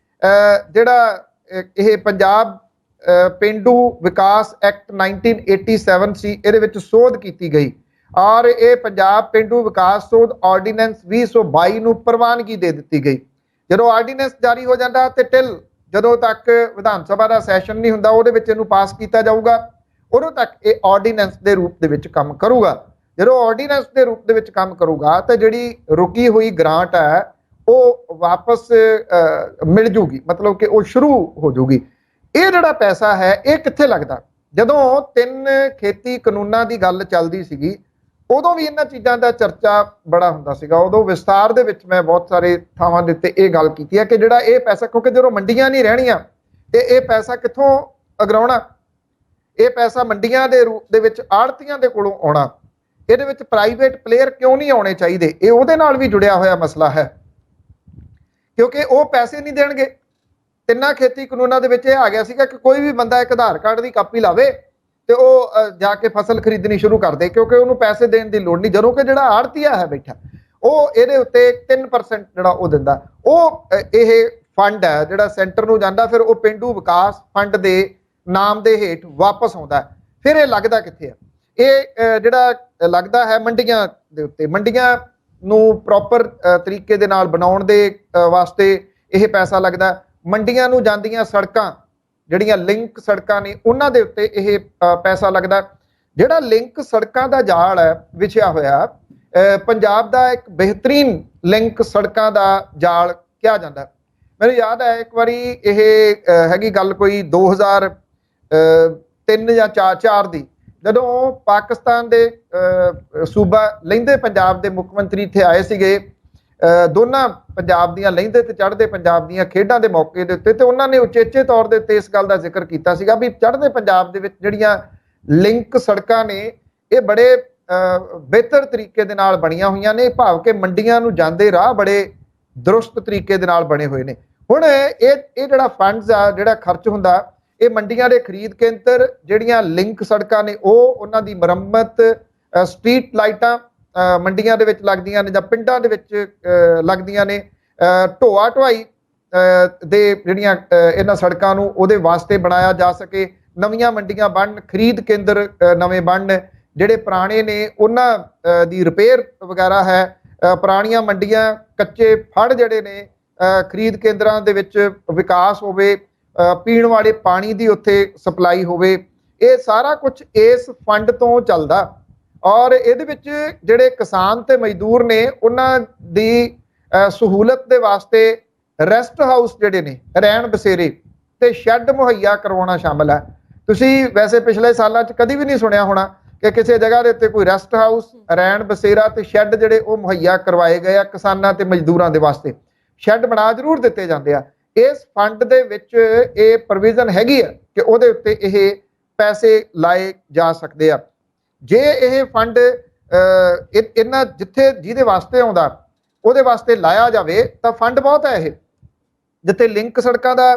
ਜਿਹੜਾ ਇਹ ਪੰਜਾਬ ਪੇਂਡੂ ਵਿਕਾਸ ਐਕਟ 1987 ਸੀ, ਇਹਦੇ ਵਿੱਚ ਸੋਧ ਕੀਤੀ ਗਈ ਔਰ ਇਹ ਪੰਜਾਬ ਪੇਂਡੂ ਵਿਕਾਸ ਸੋਧ ਆਰਡੀਨੈਂਸ 2022 ਨੂੰ ਪ੍ਰਵਾਨਗੀ ਦੇ ਦਿੱਤੀ ਗਈ। ਜਦੋਂ ਆਰਡੀਨੈਂਸ ਜਾਰੀ ਹੋ ਜਾਂਦਾ ਤੇ ਟਿਲ ਜਦੋਂ ਤੱਕ ਵਿਧਾਨ ਸਭਾ ਦਾ ਸੈਸ਼ਨ ਨਹੀਂ ਹੁੰਦਾ ਉਹਦੇ ਵਿੱਚ ਇਹਨੂੰ ਪਾਸ ਕੀਤਾ ਜਾਊਗਾ, ਉਦੋਂ ਤੱਕ ਇਹ ਆਰਡੀਨੈਂਸ ਦੇ ਰੂਪ ਦੇ ਵਿੱਚ ਕੰਮ ਕਰੂਗਾ। ਜਦੋਂ ਆਰਡੀਨੈਂਸ ਦੇ ਰੂਪ ਦੇ ਵਿੱਚ ਕੰਮ ਕਰੂਗਾ ਤਾਂ ਜਿਹੜੀ ਰੁਕੀ ਹੋਈ ਗ੍ਰਾਂਟ ਹੈ ਉਹ ਵਾਪਸ ਮਿਲ ਜੂਗੀ, ਮਤਲਬ ਕਿ ਉਹ ਸ਼ੁਰੂ ਹੋ ਜੂਗੀ। ਇਹ ਜਿਹੜਾ ਪੈਸਾ ਹੈ ਇਹ ਕਿੱਥੇ ਲੱਗਦਾ? ਜਦੋਂ 3 ਖੇਤੀ ਕਾਨੂੰਨਾਂ ਦੀ ਗੱਲ ਚੱਲਦੀ ਸੀਗੀ ਉਦੋਂ ਵੀ ਇਹਨਾਂ ਚੀਜ਼ਾਂ ਦਾ ਚਰਚਾ ਬੜਾ ਹੁੰਦਾ ਸੀਗਾ। ਉਦੋਂ ਵਿਸਤਾਰ ਦੇ ਵਿੱਚ ਮੈਂ ਬਹੁਤ ਸਾਰੇ ਥਾਵਾਂ ਦੇ ਉੱਤੇ ਇਹ ਗੱਲ ਕੀਤੀ ਹੈ ਕਿ ਜਿਹੜਾ ਇਹ ਪੈਸਾ, ਕਿਉਂਕਿ ਜਦੋਂ ਮੰਡੀਆਂ ਨਹੀਂ ਰਹਿਣੀਆਂ ਤੇ ਇਹ ਪੈਸਾ ਕਿੱਥੋਂ ਅਗਰਾਉਣਾ? ਇਹ ਪੈਸਾ ਮੰਡੀਆਂ ਦੇ ਰੂਪ ਦੇ ਵਿੱਚ ਆੜ੍ਹਤੀਆਂ ਦੇ ਕੋਲੋਂ ਆਉਣਾ। ਇਹਦੇ ਵਿੱਚ ਪ੍ਰਾਈਵੇਟ ਪਲੇਅਰ ਕਿਉਂ ਨਹੀਂ ਆਉਣੇ ਚਾਹੀਦੇ? ਇਹ ਉਹਦੇ ਨਾਲ ਵੀ ਜੁੜਿਆ ਹੋਇਆ ਮਸਲਾ ਹੈ, ਕਿਉਂਕਿ ਉਹ ਪੈਸੇ ਨਹੀਂ ਦੇਣਗੇ। 3 ਖੇਤੀ ਕਾਨੂੰਨਾਂ ਦੇ ਵਿੱਚ ਇਹ ਆ ਗਿਆ ਸੀਗਾ ਕਿ ਕੋਈ ਵੀ ਬੰਦਾ ਇੱਕ ਆਧਾਰ ਕਾਰਡ ਦੀ ਕਾਪੀ ਲਾਵੇ ਤੇ ਉਹ ਜਾ ਕੇ ਫਸਲ ਖਰੀਦਣੀ ਸ਼ੁਰੂ ਕਰ ਦੇ, ਕਿਉਂਕਿ ਉਹਨੂੰ ਪੈਸੇ ਦੇਣ ਦੀ ਲੋੜ ਨਹੀਂ। ਜਦੋਂ ਕਿ ਜਿਹੜਾ ਆੜ੍ਹਤੀਆ ਹੈ ਬੈਠਾ ਉਹ ਇਹਦੇ ਉੱਤੇ 3% ਜਿਹੜਾ ਉਹ ਦਿੰਦਾ। ਉਹ ਇਹ ਫੰਡ ਹੈ ਜਿਹੜਾ ਸੈਂਟਰ ਨੂੰ ਜਾਂਦਾ, ਫਿਰ ਉਹ ਪੇਂਡੂ ਵਿਕਾਸ ਫੰਡ ਦੇ ਨਾਮ ਦੇ ਹੇਠ ਵਾਪਸ ਆਉਂਦਾ। ਫਿਰ ਇਹ ਲੱਗਦਾ ਕਿੱਥੇ ਆ? ਇਹ ਜਿਹੜਾ ਲੱਗਦਾ ਹੈ ਮੰਡੀਆਂ ਦੇ ਉੱਤੇ। ਮੰਡੀਆਂ ਨੂੰ ਪ੍ਰੋਪਰ ਤਰੀਕੇ ਦੇ ਨਾਲ ਬਣਾਉਣ ਦੇ ਵਾਸਤੇ ਇਹ ਪੈਸਾ ਲੱਗਦਾ। ਮੰਡੀਆਂ ਨੂੰ ਜਾਂਦੀਆਂ ਸੜਕਾਂ ਜਿਹੜੀਆਂ ਲਿੰਕ ਸੜਕਾਂ ਨੇ ਉਹਨਾਂ ਦੇ ਉੱਤੇ ਇਹ ਪੈਸਾ ਲੱਗਦਾ। ਜਿਹੜਾ ਲਿੰਕ ਸੜਕਾਂ ਦਾ ਜਾਲ ਹੈ ਵਿਛਿਆ ਹੋਇਆ, ਪੰਜਾਬ ਦਾ ਇੱਕ ਬਿਹਤਰੀਨ ਲਿੰਕ ਸੜਕਾਂ ਦਾ ਜਾਲ ਕਿਹਾ ਜਾਂਦਾ। ਮੈਨੂੰ ਯਾਦ ਹੈ ਇੱਕ ਵਾਰੀ ਇਹ ਹੈਗੀ ਗੱਲ ਕੋਈ 2003 ਜਾਂ 4 ਦੀ, ਜਦੋਂ ਪਾਕਿਸਤਾਨ ਦੇ ਸੂਬਾ ਲਹਿੰਦੇ ਪੰਜਾਬ ਦੇ ਮੁੱਖ ਮੰਤਰੀ ਇੱਥੇ ਆਏ ਸੀਗੇ ਦੋਨਾਂ ਪੰਜਾਬ ਦੀਆਂ, ਲਹਿੰਦੇ ਤੇ ਚੜ੍ਹਦੇ ਪੰਜਾਬ ਦੀਆਂ ਖੇਡਾਂ ਦੇ ਮੌਕੇ ਦੇ ਉੱਤੇ, ਤੇ ਉਹਨਾਂ ਨੇ ਉਚੇਚੇ ਤੌਰ ਦੇ ਉੱਤੇ ਇਸ ਗੱਲ ਦਾ ਜ਼ਿਕਰ ਕੀਤਾ ਸੀਗਾ ਵੀ ਚੜ੍ਹਦੇ ਪੰਜਾਬ ਦੇ ਵਿੱਚ ਜਿਹੜੀਆਂ ਲਿੰਕ ਸੜਕਾਂ ਨੇ ਇਹ ਬੜੇ ਬਿਹਤਰ ਤਰੀਕੇ ਦੇ ਨਾਲ ਬਣੀਆਂ ਹੋਈਆਂ ਨੇ, ਭਾਵ ਕਿ ਮੰਡੀਆਂ ਨੂੰ ਜਾਂਦੇ ਰਾਹ ਬੜੇ ਦਰੁਸਤ ਤਰੀਕੇ ਦੇ ਨਾਲ ਬਣੇ ਹੋਏ ਨੇ। ਹੁਣ ਇਹ ਜਿਹੜਾ ਫੰਡਸ ਆ ਜਿਹੜਾ ਖਰਚ ਹੁੰਦਾ ਇਹ ਮੰਡੀਆਂ ਦੇ ਖਰੀਦ ਕੇਂਦਰ, ਜਿਹੜੀਆਂ ਲਿੰਕ ਸੜਕਾਂ ਨੇ ਉਹ ਉਹਨਾਂ ਦੀ ਮੁਰੰਮਤ, ਸਟਰੀਟ ਲਾਈਟਾਂ ਮੰਡੀਆਂ ਦੇ ਵਿੱਚ ਲੱਗਦੀਆਂ ਨੇ ਜਾਂ ਪਿੰਡਾਂ ਦੇ ਵਿੱਚ ਲੱਗਦੀਆਂ ਨੇ, ਢੋਆ ਢੁਆਈ ਦੇ ਜਿਹੜੀਆਂ ਇਹਨਾਂ ਸੜਕਾਂ ਨੂੰ ਉਹਦੇ ਵਾਸਤੇ ਬਣਾਇਆ ਜਾ ਸਕੇ। ਨਵੀਆਂ ਮੰਡੀਆਂ ਬਣਨ, ਖਰੀਦ ਕੇਂਦਰ ਨਵੇਂ ਬਣਨ, ਜਿਹੜੇ ਪੁਰਾਣੇ ਨੇ ਉਹਨਾਂ ਦੀ ਰਿਪੇਅਰ ਵਗੈਰਾ ਹੈ। ਪੁਰਾਣੀਆਂ ਮੰਡੀਆਂ, ਕੱਚੇ ਫੜ ਜਿਹੜੇ ਨੇ ਖਰੀਦ ਕੇਂਦਰਾਂ ਦੇ ਵਿੱਚ ਵਿਕਾਸ ਹੋਵੇ, ਪੀਣ ਵਾਲੇ ਪਾਣੀ ਦੀ ਉੱਥੇ ਸਪਲਾਈ ਹੋਵੇ। ਇਹ ਸਾਰਾ ਕੁਝ ਇਸ ਫੰਡ ਤੋਂ ਚੱਲਦਾ। ਔਰ ਇਹਦੇ ਵਿੱਚ ਜਿਹੜੇ ਕਿਸਾਨ ਤੇ ਮਜ਼ਦੂਰ ਨੇ ਉਹਨਾਂ ਦੀ ਸਹੂਲਤ ਦੇ ਵਾਸਤੇ ਰੈਸਟ ਹਾਊਸ ਜਿਹੜੇ ਨੇ, ਰਹਿਣ ਬਸੇਰੇ ਤੇ ਸ਼ੈੱਡ ਮੁਹੱਈਆ ਕਰਵਾਉਣਾ ਸ਼ਾਮਲ ਹੈ। ਤੁਸੀਂ ਵੈਸੇ ਪਿਛਲੇ ਸਾਲਾਂ 'ਚ ਕਦੀ ਵੀ ਨਹੀਂ ਸੁਣਿਆ ਹੋਣਾ ਕਿ ਕਿਸੇ ਜਗ੍ਹਾ ਦੇ ਉੱਤੇ ਕੋਈ ਰੈਸਟ ਹਾਊਸ, ਰਹਿਣ ਬਸੇਰਾ ਤੇ ਸ਼ੈੱਡ ਜਿਹੜੇ ਉਹ ਮੁਹੱਈਆ ਕਰਵਾਏ ਗਏ ਆ ਕਿਸਾਨਾਂ ਤੇ ਮਜ਼ਦੂਰਾਂ ਦੇ ਵਾਸਤੇ। ਸ਼ੈੱਡ ਬਣਾ ਜ਼ਰੂਰ ਦਿੱਤੇ ਜਾਂਦੇ ਆ। ਇਸ ਫੰਡ ਦੇ ਵਿੱਚ ਇਹ ਪ੍ਰੋਵੀਜ਼ਨ ਹੈਗੀ ਆ ਕਿ ਉਹਦੇ ਉੱਤੇ ਇਹ ਪੈਸੇ ਲਾਏ ਜਾ ਸਕਦੇ ਆ। ਜੇ ਇਹ ਫੰਡ ਇਹਨਾਂ ਜਿੱਥੇ ਜਿਹਦੇ ਵਾਸਤੇ ਆਉਂਦਾ ਉਹਦੇ ਵਾਸਤੇ ਲਾਇਆ ਜਾਵੇ ਤਾਂ ਫੰਡ ਬਹੁਤ ਹੈ। ਇਹ ਜਿੱਥੇ ਲਿੰਕ ਸੜਕਾਂ ਦਾ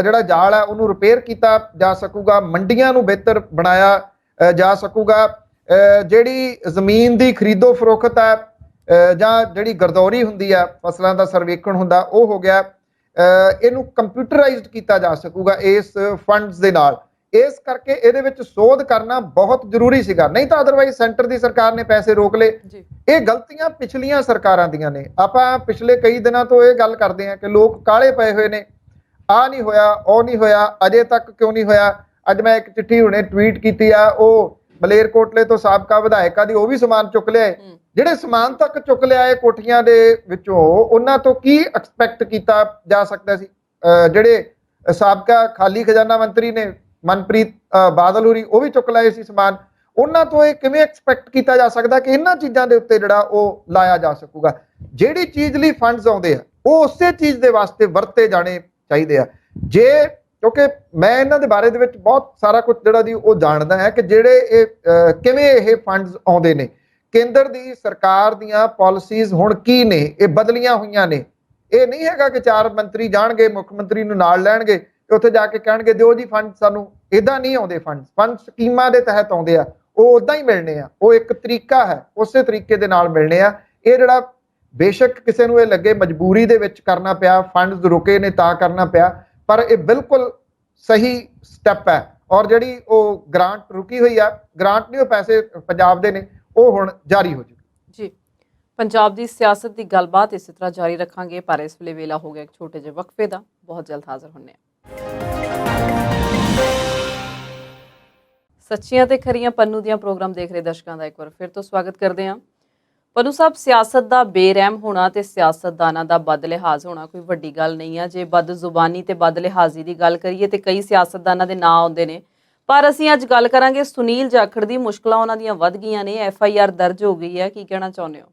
ਜਿਹੜਾ ਜਾਲ ਹੈ ਉਹਨੂੰ ਰਿਪੇਅਰ ਕੀਤਾ ਜਾ ਸਕੂਗਾ, ਮੰਡੀਆਂ ਨੂੰ ਬਿਹਤਰ ਬਣਾਇਆ ਜਾ ਸਕੂਗਾ, ਜਿਹੜੀ ਜ਼ਮੀਨ ਦੀ ਖਰੀਦੋ ਫਰੋਖਤ ਹੈ ਜਾਂ ਜਿਹੜੀ ਗਰਦੌਰੀ ਹੁੰਦੀ ਆ, ਫਸਲਾਂ ਦਾ ਸਰਵੇਖਣ ਹੁੰਦਾ, ਉਹ ਹੋ ਗਿਆ, ਇਹਨੂੰ ਕੰਪਿਊਟਰਾਈਜ਼ਡ ਕੀਤਾ ਜਾ ਸਕੂਗਾ ਇਸ ਫੰਡਸ ਦੇ ਨਾਲ। ਇਸ ਕਰਕੇ ਇਹਦੇ ਵਿੱਚ ਸੋਧ ਕਰਨਾ ਬਹੁਤ ਜ਼ਰੂਰੀ ਸੀਗਾ, ਨਹੀਂ ਤਾਂ ਅਦਰਵਾਈਜ਼ ਸੈਂਟਰ ਦੀ ਸਰਕਾਰ ਨੇ ਪੈਸੇ ਰੋਕ ਲਏ। ਇਹ ਗਲਤੀਆਂ ਪਿਛਲੀਆਂ ਸਰਕਾਰਾਂ ਦੀਆਂ ਨੇ। ਆਪਾਂ ਪਿਛਲੇ ਕਈ ਦਿਨਾਂ ਤੋਂ ਇਹ ਗੱਲ ਕਰਦੇ ਹਾਂ ਕਿ ਲੋਕ ਕਾਲੇ ਪਏ ਹੋਏ ਨੇ, ਆ ਨਹੀਂ ਹੋਇਆ, ਉਹ ਨਹੀਂ ਹੋਇਆ, ਅਜੇ ਤੱਕ ਕਿਉਂ ਨਹੀਂ ਹੋਇਆ। ਅੱਜ ਮੈਂ ਇੱਕ ਚਿੱਠੀ ਹੁਣੇ ਟਵੀਟ ਕੀਤੀ ਆ, ਉਹ ਮਲੇਰਕੋਟਲੇ ਤੋਂ ਸਾਬਕਾ ਵਿਧਾਇਕਾਂ ਦੀ, ਉਹ ਵੀ ਸਮਾਨ ਚੁੱਕ ਲਿਆਏ। ਜਿਹੜੇ ਸਮਾਨ ਤੱਕ ਚੁੱਕ ਲਿਆਏ ਕੋਠੀਆਂ ਦੇ ਵਿੱਚੋਂ, ਉਹਨਾਂ ਤੋਂ ਕੀ ਐਕਸਪੈਕਟ ਕੀਤਾ ਜਾ ਸਕਦਾ ਸੀ? ਜਿਹੜੇ ਸਾਬਕਾ ਖਾਲੀ ਖਜ਼ਾਨਾ ਮੰਤਰੀ ਨੇ ਮਨਪ੍ਰੀਤ ਬਾਦਲ ਹੋਰੀ, ਉਹ ਵੀ ਚੁੱਕ ਲਾਏ ਸੀ ਸਮਾਨ। ਉਹਨਾਂ ਤੋਂ ਇਹ ਕਿਵੇਂ ਐਕਸਪੈਕਟ ਕੀਤਾ ਜਾ ਸਕਦਾ ਕਿ ਇਹਨਾਂ ਚੀਜ਼ਾਂ ਦੇ ਉੱਤੇ ਜਿਹੜਾ ਉਹ ਲਾਇਆ ਜਾ ਸਕੂਗਾ? ਜਿਹੜੀ ਚੀਜ਼ ਲਈ ਫੰਡਸ ਆਉਂਦੇ ਆ ਉਹ ਉਸੇ ਚੀਜ਼ ਦੇ ਵਾਸਤੇ ਵਰਤੇ ਜਾਣੇ ਚਾਹੀਦੇ ਆ। ਕਿਉਂਕਿ ਮੈਂ ਇਹਨਾਂ ਦੇ ਬਾਰੇ ਦੇ ਵਿੱਚ ਬਹੁਤ ਸਾਰਾ ਕੁਝ ਜਿਹੜਾ ਦੀ ਉਹ ਜਾਣਦਾ ਹੈ ਕਿ ਜਿਹੜੇ ਇਹ ਕਿਵੇਂ ਇਹ ਫੰਡਸ ਆਉਂਦੇ ਨੇ। ਕੇਂਦਰ ਦੀ ਸਰਕਾਰ ਦੀਆਂ ਪਾਲਿਸੀਜ਼ ਹੁਣ ਕੀ ਨੇ, ਇਹ ਬਦਲੀਆਂ ਹੋਈਆਂ ਨੇ। ਇਹ ਨਹੀਂ ਹੈਗਾ ਕਿ 4 ਮੰਤਰੀ ਜਾਣਗੇ, ਮੁੱਖ ਮੰਤਰੀ ਨੂੰ ਨਾਲ ਲੈਣਗੇ ਤੇ ਉੱਥੇ ਜਾ ਕੇ ਕਹਿਣਗੇ ਦਿਓ ਜੀ ਫੰਡ ਸਾਨੂੰ। ਇੱਦਾਂ ਨਹੀਂ ਆਉਂਦੇ ਫੰਡ ਸਕੀਮਾਂ ਦੇ ਤਹਿਤ ਆਉਂਦੇ ਆ, ਉਹ ਉੱਦਾਂ ਹੀ ਮਿਲਣੇ ਆ। ਉਹ ਇੱਕ ਤਰੀਕਾ ਹੈ, ਉਸੇ ਤਰੀਕੇ ਦੇ ਨਾਲ ਮਿਲਣੇ ਆ। ਇਹ ਜਿਹੜਾ ਬੇਸ਼ੱਕ ਕਿਸੇ ਨੂੰ ਇਹ ਲੱਗੇ ਮਜਬੂਰੀ ਦੇ ਵਿੱਚ ਕਰਨਾ ਪਿਆ, ਫੰਡਸ ਰੁਕੇ ਨੇ ਤਾਂ ਕਰਨਾ ਪਿਆ, ਪਰ ਇਹ ਬਿਲਕੁਲ ਸਹੀ ਸਟੈਪ ਹੈ। ਔਰ ਜਿਹੜੀ ਉਹ ਗ੍ਰਾਂਟ ਰੁਕੀ ਹੋਈ ਆ, ਗ੍ਰਾਂਟ ਨਹੀਂ, ਉਹ ਪੈਸੇ ਪੰਜਾਬ ਦੇ ਨੇ, ਉਹ ਹੁਣ ਜਾਰੀ ਹੋ ਜੂਗੀ। ਜੀ, ਪੰਜਾਬ ਦੀ ਸਿਆਸਤ ਦੀ ਗੱਲਬਾਤ ਇਸੇ ਤਰ੍ਹਾਂ ਜਾਰੀ ਰੱਖਾਂਗੇ, ਪਰ ਇਸ ਵੇਲੇ ਵੇਲਾ ਹੋ ਗਿਆ ਇੱਕ ਛੋਟੇ ਜਿਹੇ ਵਕਫੇ ਦਾ। ਬਹੁਤ ਜਲਦ ਹਾਜ਼ਰ ਹੁੰਦੇ ਹਾਂ। ਸੱਚੀਆਂ ਤੇ ਖਰੀਆਂ ਪੰਨੂ ਦੀਆਂ ਪ੍ਰੋਗਰਾਮ ਦੇਖ ਰਹੇ ਦਰਸ਼ਕਾਂ ਦਾ ਇੱਕ ਵਾਰ ਫਿਰ ਤੋਂ ਸਵਾਗਤ ਕਰਦੇ ਹਾਂ। ਪੰਨੂ ਸਾਹਿਬ, ਸਿਆਸਤ ਦਾ ਬੇਰਹਿਮ ਹੋਣਾ ਤੇ ਸਿਆਸਤਦਾਨਾਂ ਦਾ ਬਦਲਿਹਾਜ਼ ਹੋਣਾ ਕੋਈ ਵੱਡੀ ਗੱਲ ਨਹੀਂ ਆ। ਜੇ ਬਦਜ਼ੁਬਾਨੀ ਤੇ ਬਦਲਿਹਾਜ਼ੀ ਦੀ ਗੱਲ ਕਰੀਏ ਤੇ ਕਈ ਸਿਆਸਤਦਾਨਾਂ ਦੇ ਨਾਂ ਆਉਂਦੇ ਨੇ, ਪਰ ਅਸੀਂ ਅੱਜ ਗੱਲ ਕਰਾਂਗੇ ਸੁਨੀਲ ਜਾਖੜ ਦੀ। ਮੁਸ਼ਕਲਾਂ ਉਹਨਾਂ ਦੀਆਂ ਵੱਧ ਗਈਆਂ ਨੇ, FIR ਦਰਜ ਹੋ ਗਈ ਹੈ, ਕੀ ਕਹਿਣਾ ਚਾਹੁੰਦੇ ਹੋ?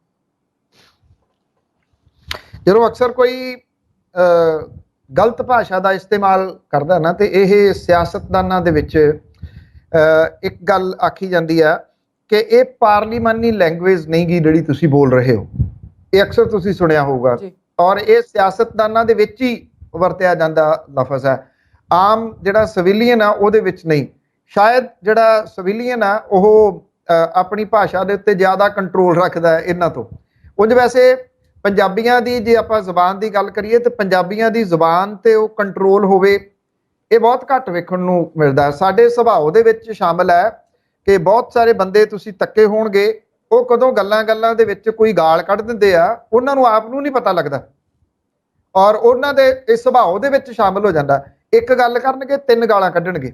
ਜਦੋਂ ਅਕਸਰ ਕੋਈ ਗਲਤ ਭਾਸ਼ਾ ਦਾ ਇਸਤੇਮਾਲ ਕਰਦਾ ਨਾ, ਤੇ ਇਹ ਸਿਆਸਤਦਾਨਾਂ ਦੇ ਵਿੱਚ ਇੱਕ ਗੱਲ ਆਖੀ ਜਾਂਦੀ ਆ ਕਿ ਇਹ ਪਾਰਲੀਮਾਨੀ ਲੈਂਗੁਏਜ ਨਹੀਂ ਗੀ ਜਿਹੜੀ ਤੁਸੀਂ ਬੋਲ ਰਹੇ ਹੋ। ਇਹ ਅਕਸਰ ਤੁਸੀਂ ਸੁਣਿਆ ਹੋਊਗਾ, ਔਰ ਇਹ ਸਿਆਸਤਦਾਨਾਂ ਦੇ ਵਿੱਚ ਹੀ ਵਰਤਿਆ ਜਾਂਦਾ ਲਫ਼ਜ਼ ਹੈ। ਆਮ ਜਿਹੜਾ ਸਿਵਿਲੀਅਨ ਆ ਉਹਦੇ ਵਿੱਚ ਨਹੀਂ। ਸ਼ਾਇਦ ਜਿਹੜਾ ਸਿਵਿਲੀਅਨ ਆ ਉਹ ਆਪਣੀ ਭਾਸ਼ਾ ਦੇ ਉੱਤੇ ਜ਼ਿਆਦਾ ਕੰਟਰੋਲ ਰੱਖਦਾ ਇਹਨਾਂ ਤੋਂ। ਉਂਝ ਵੈਸੇ ਪੰਜਾਬੀਆਂ ਦੀ ਜੇ ਆਪਾਂ ਜ਼ੁਬਾਨ ਦੀ ਗੱਲ ਕਰੀਏ ਤਾਂ ਪੰਜਾਬੀਆਂ ਦੀ ਜ਼ੁਬਾਨ ਤੇ ਉਹ ਕੰਟਰੋਲ ਹੋਵੇ, ਇਹ ਬਹੁਤ ਘੱਟ ਵੇਖਣ ਨੂੰ ਮਿਲਦਾ। ਸਾਡੇ ਸੁਭਾਅ ਦੇ ਵਿੱਚ ਸ਼ਾਮਲ ਹੈ ਕਿ ਬਹੁਤ ਸਾਰੇ ਬੰਦੇ ਤੁਸੀਂ ਤੱਕੇ ਹੋਣਗੇ, ਉਹ ਕਦੋਂ ਗੱਲਾਂ ਦੇ ਵਿੱਚ ਕੋਈ ਗਾਲ ਕੱਢ ਦਿੰਦੇ ਆ, ਉਹਨਾਂ ਨੂੰ ਆਪ ਨੂੰ ਨਹੀਂ ਪਤਾ ਲੱਗਦਾ, ਔਰ ਉਹਨਾਂ ਦੇ ਇਸ ਸੁਭਾਅ ਦੇ ਵਿੱਚ ਸ਼ਾਮਲ ਹੋ ਜਾਂਦਾ। ਇੱਕ ਗੱਲ ਕਰਨਗੇ 3 ਗਾਲਾਂ ਕੱਢਣਗੇ,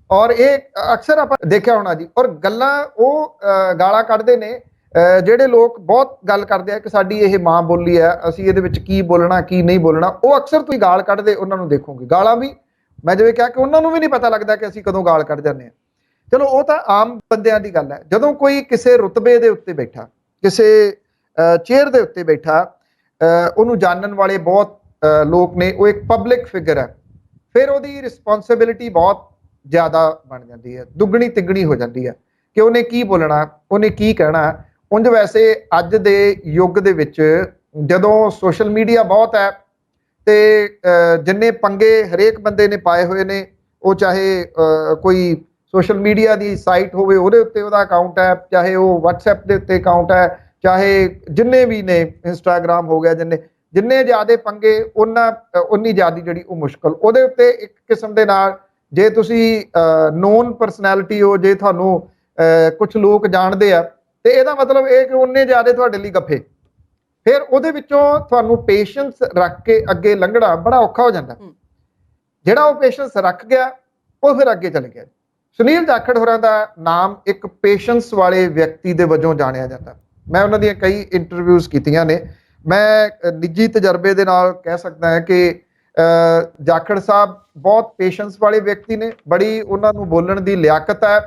ਔਰ ਇਹ ਅਕਸਰ ਆਪਾਂ ਦੇਖਿਆ ਹੋਣਾ ਜੀ। ਔਰ ਗੱਲਾਂ ਉਹ ਗਾਲਾਂ ਕੱਢਦੇ ਨੇ ਜਿਹੜੇ ਲੋਕ ਬਹੁਤ ਗੱਲ ਕਰਦੇ ਆ ਕਿ ਸਾਡੀ ਇਹ ਮਾਂ ਬੋਲੀ ਹੈ, ਅਸੀਂ ਇਹਦੇ ਵਿੱਚ ਕੀ ਬੋਲਣਾ ਕੀ ਨਹੀਂ ਬੋਲਣਾ, ਉਹ ਅਕਸਰ ਤੁਸੀਂ ਗਾਲ ਕੱਢਦੇ ਉਹਨਾਂ ਨੂੰ ਦੇਖੋਗੇ। ਗਾਲਾਂ ਵੀ ਮੈਂ ਜਿਵੇਂ ਕਿਹਾ ਕਿ ਉਹਨਾਂ ਨੂੰ ਵੀ ਨਹੀਂ ਪਤਾ ਲੱਗਦਾ ਕਿ ਅਸੀਂ ਕਦੋਂ ਗਾਲ ਕੱਢ ਜਾਂਦੇ ਹਾਂ। ਚਲੋ ਉਹ ਤਾਂ ਆਮ ਬੰਦਿਆਂ ਦੀ ਗੱਲ ਹੈ। ਜਦੋਂ ਕੋਈ ਕਿਸੇ ਰੁਤਬੇ ਦੇ ਉੱਤੇ ਬੈਠਾ, ਕਿਸੇ ਚੇਅਰ ਦੇ ਉੱਤੇ ਬੈਠਾ, ਉਹਨੂੰ ਜਾਣਨ ਵਾਲੇ ਬਹੁਤ ਲੋਕ ਨੇ, ਉਹ ਇੱਕ ਪਬਲਿਕ ਫਿਗਰ ਹੈ, ਫਿਰ ਉਹਦੀ ਰਿਸਪੌਂਸਿਬਿਲਿਟੀ ਬਹੁਤ ਜ਼ਿਆਦਾ ਬਣ ਜਾਂਦੀ ਹੈ, ਦੁੱਗਣੀ ਤਿੱਗਣੀ ਹੋ ਜਾਂਦੀ ਹੈ ਕਿ ਉਹਨੇ ਕੀ ਬੋਲਣਾ, ਉਹਨੇ ਕੀ ਕਹਿਣਾ। ਉਂਝ ਵੈਸੇ ਅੱਜ ਦੇ ਯੁੱਗ ਦੇ ਵਿੱਚ ਜਦੋਂ ਸੋਸ਼ਲ ਮੀਡੀਆ ਬਹੁਤ ਹੈ ਤੇ ਜਿੰਨੇ ਪੰਗੇ ਹਰੇਕ ਬੰਦੇ ਨੇ ਪਾਏ ਹੋਏ ਨੇ, ਉਹ ਚਾਹੇ ਕੋਈ ਸੋਸ਼ਲ ਮੀਡੀਆ ਦੀ ਸਾਈਟ ਹੋਵੇ ਉਹਦੇ ਉੱਤੇ ਉਹਦਾ ਅਕਾਊਂਟ ਹੈ, ਚਾਹੇ ਉਹ WhatsApp ਦੇ ਉੱਤੇ ਅਕਾਊਂਟ ਹੈ, ਚਾਹੇ ਜਿੰਨੇ ਵੀ ਨੇ, ਇੰਸਟਾਗ੍ਰਾਮ ਹੋ ਗਿਆ, ਜਿੰਨੇ ਜ਼ਿਆਦਾ ਪੰਗੇ ਉਨੀ ਜ਼ਿਆਦਾ ਜਿਹੜੀ ਉਹ ਮੁਸ਼ਕਲ ਉਹਦੇ ਉੱਤੇ। ਇੱਕ ਕਿਸਮ ਦੇ ਨਾਲ ਜੇ ਤੁਸੀਂ ਨੋਨ ਪਰਸਨੈਲਿਟੀ ਹੋ, ਜੇ ਤੁਹਾਨੂੰ ਕੁਝ ਲੋਕ ਜਾਣਦੇ ਆ, ਤੇ ਇਹਦਾ ਮਤਲਬ ਇਹ ਕਿ ਉਨੇ ਜ਼ਿਆਦਾ ਤੁਹਾਡੇ ਲਈ ਗੱਫੇ। ਫਿਰ ਉਹਦੇ ਵਿੱਚੋਂ ਤੁਹਾਨੂੰ ਪੇਸ਼ੈਂਸ ਰੱਖ ਕੇ ਅੱਗੇ ਲੰਘਣਾ ਬੜਾ ਔਖਾ ਹੋ ਜਾਂਦਾ। ਜਿਹੜਾ ਉਹ ਪੇਸ਼ੈਂਸ ਰੱਖ ਗਿਆ ਉਹ ਫਿਰ ਅੱਗੇ ਚਲੇ ਗਿਆ। ਸੁਨੀਲ ਜਾਖੜ ਹੋਰਾਂ ਦਾ ਨਾਮ ਇੱਕ ਪੇਸ਼ੈਂਸ ਵਾਲੇ ਵਿਅਕਤੀ ਦੇ ਵਜੋਂ ਜਾਣਿਆ ਜਾਂਦਾ। ਮੈਂ ਉਹਨਾਂ ਦੀਆਂ ਕਈ ਇੰਟਰਵਿਊਜ਼ ਕੀਤੀਆਂ ਨੇ। ਮੈਂ ਨਿੱਜੀ ਤਜਰਬੇ ਦੇ ਨਾਲ ਕਹਿ ਸਕਦਾ ਹਾਂ ਕਿ ਜਾਖੜ ਸਾਹਿਬ ਬਹੁਤ ਪੇਸ਼ੈਂਸ ਵਾਲੇ ਵਿਅਕਤੀ ਨੇ, ਬੜੀ ਉਹਨਾਂ ਨੂੰ ਬੋਲਣ ਦੀ ਲਿਆਕਤ ਹੈ।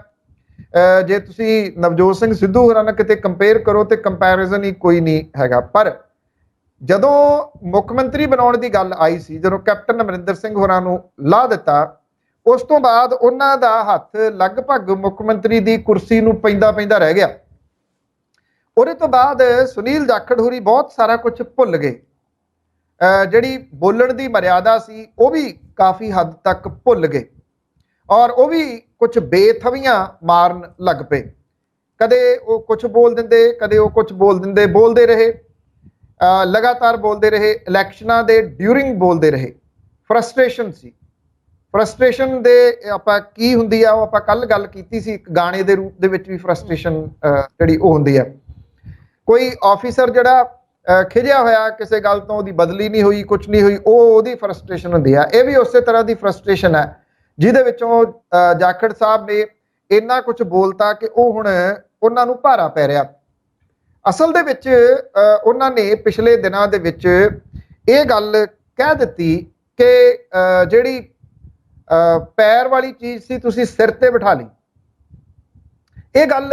ਜੇ ਤੁਸੀਂ ਨਵਜੋਤ ਸਿੰਘ ਸਿੱਧੂ ਹੋਰਾਂ ਨਾਲ ਕਿਤੇ ਕੰਪੇਅਰ ਕਰੋ ਤੇ ਕੰਪੈਰੀਜ਼ਨ ਹੀ ਕੋਈ ਨਹੀਂ ਹੈਗਾ। ਪਰ ਜਦੋਂ ਮੁੱਖ ਮੰਤਰੀ ਬਣਾਉਣ ਦੀ ਗੱਲ ਆਈ ਸੀ, ਜਦੋਂ ਕੈਪਟਨ ਅਮਰਿੰਦਰ ਸਿੰਘ ਹੋਰਾਂ ਨੂੰ ਲਾਹ ਦਿੱਤਾ, ਉਸ ਤੋਂ ਬਾਅਦ ਉਹਨਾਂ ਦਾ ਹੱਥ ਲਗਭਗ ਮੁੱਖ ਮੰਤਰੀ ਦੀ ਕੁਰਸੀ ਨੂੰ ਪੈਂਦਾ ਰਹਿ ਗਿਆ। ਉਹਦੇ ਤੋਂ ਬਾਅਦ ਸੁਨੀਲ ਜਾਖੜ ਹੋਰੀ ਬਹੁਤ ਸਾਰਾ ਕੁਝ ਭੁੱਲ ਗਏ। ਜਿਹੜੀ ਬੋਲਣ ਦੀ ਮਰਿਆਦਾ ਸੀ ਉਹ ਵੀ ਕਾਫੀ ਹੱਦ ਤੱਕ ਭੁੱਲ ਗਏ, ਔਰ ਉਹ ਵੀ ਕੁਝ ਬੇਥਵੀਆਂ ਮਾਰਨ ਲੱਗ ਪਏ। ਕਦੇ ਉਹ ਕੁਝ ਬੋਲ ਦਿੰਦੇ, ਕਦੇ ਉਹ ਕੁਝ ਬੋਲ ਦਿੰਦੇ, ਬੋਲਦੇ ਰਹੇ, ਲਗਾਤਾਰ ਬੋਲਦੇ ਰਹੇ, ਇਲੈਕਸ਼ਨਾਂ ਦੇ ਡਿਊਰਿੰਗ ਬੋਲਦੇ ਰਹੇ। ਫਰਸਟ੍ਰੇਸ਼ਨ ਸੀ। ਫਰਸਟ੍ਰੇਸ਼ਨ ਦੇ ਆਪਾਂ ਕੀ ਹੁੰਦੀ ਆ ਉਹ ਆਪਾਂ ਕੱਲ ਗੱਲ ਕੀਤੀ ਸੀ, ਇੱਕ ਗਾਣੇ ਦੇ ਰੂਪ ਦੇ ਵਿੱਚ ਵੀ ਫਰਸਟ੍ਰੇਸ਼ਨ ਜਿਹੜੀ ਉਹ ਹੁੰਦੀ ਆ। ਕੋਈ ਆਫੀਸਰ ਜਿਹੜਾ ਖਿਜਿਆ ਹੋਇਆ ਕਿਸੇ ਗੱਲ ਤੋਂ, ਉਹਦੀ ਬਦਲੀ ਨਹੀਂ ਹੋਈ, ਕੁਝ ਨਹੀਂ ਹੋਈ, ਉਹਦੀ ਫਰਸਟ੍ਰੇਸ਼ਨ ਹੁੰਦੀ ਆ। ਇਹ ਵੀ ਉਸੇ ਤਰ੍ਹਾਂ ਦੀ ਫਰਸਟ੍ਰੇਸ਼ਨ ਹੈ ਜਿਹਦੇ ਵਿੱਚੋਂ ਜਾਖੜ ਸਾਹਿਬ ਨੇ ਇੰਨਾ ਕੁਝ ਬੋਲਤਾ ਕਿ ਉਹ ਹੁਣ ਉਹਨਾਂ ਨੂੰ ਭਾਰਾ ਪੈ ਰਿਹਾ। ਅਸਲ ਦੇ ਵਿੱਚ ਉਹਨਾਂ ਨੇ ਪਿਛਲੇ ਦਿਨਾਂ ਦੇ ਵਿੱਚ ਇਹ ਗੱਲ ਕਹਿ ਦਿੱਤੀ ਕਿ ਜਿਹੜੀ ਪੈਰ ਵਾਲੀ ਚੀਜ਼ ਸੀ ਤੁਸੀਂ ਸਿਰ ਤੇ ਬਿਠਾ ਲਈ। ਇਹ ਗੱਲ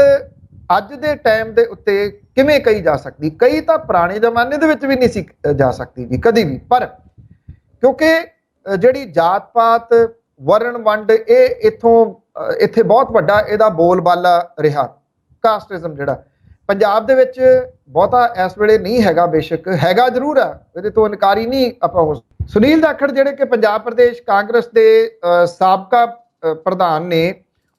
ਅੱਜ ਦੇ ਟਾਈਮ ਦੇ ਉੱਤੇ ਕਿਵੇਂ ਕਹੀ ਜਾ ਸਕਦੀ? ਕਈ ਤਾਂ ਪੁਰਾਣੇ ਜ਼ਮਾਨੇ ਦੇ ਵਿੱਚ ਵੀ ਨਹੀਂ ਸੀ ਜਾ ਸਕਦੀ ਜੀ, ਕਦੀ ਵੀ। ਪਰ ਕਿਉਂਕਿ ਜਿਹੜੀ ਜਾਤ ਪਾਤ, ਵਰਨ ਵੰਡ, ਇਹ ਇੱਥੇ ਬਹੁਤ ਵੱਡਾ ਇਹਦਾ ਬੋਲਬਾਲਾ ਰਿਹਾ। ਕਾਸਟਿਜ਼ਮ ਜਿਹੜਾ ਪੰਜਾਬ ਦੇ ਵਿੱਚ ਬਹੁਤਾ ਇਸ ਵੇਲੇ ਨਹੀਂ ਹੈਗਾ, ਬੇਸ਼ੱਕ ਹੈਗਾ ਜ਼ਰੂਰ ਆ, ਇਹਦੇ ਤੋਂ ਇਨਕਾਰੀ ਨਹੀਂ ਆਪਾਂ ਹੋ। ਸੁਨੀਲ ਜਾਖੜ ਜਿਹੜੇ ਕਿ ਪੰਜਾਬ ਪ੍ਰਦੇਸ਼ ਕਾਂਗਰਸ ਦੇ ਸਾਬਕਾ ਪ੍ਰਧਾਨ ਨੇ,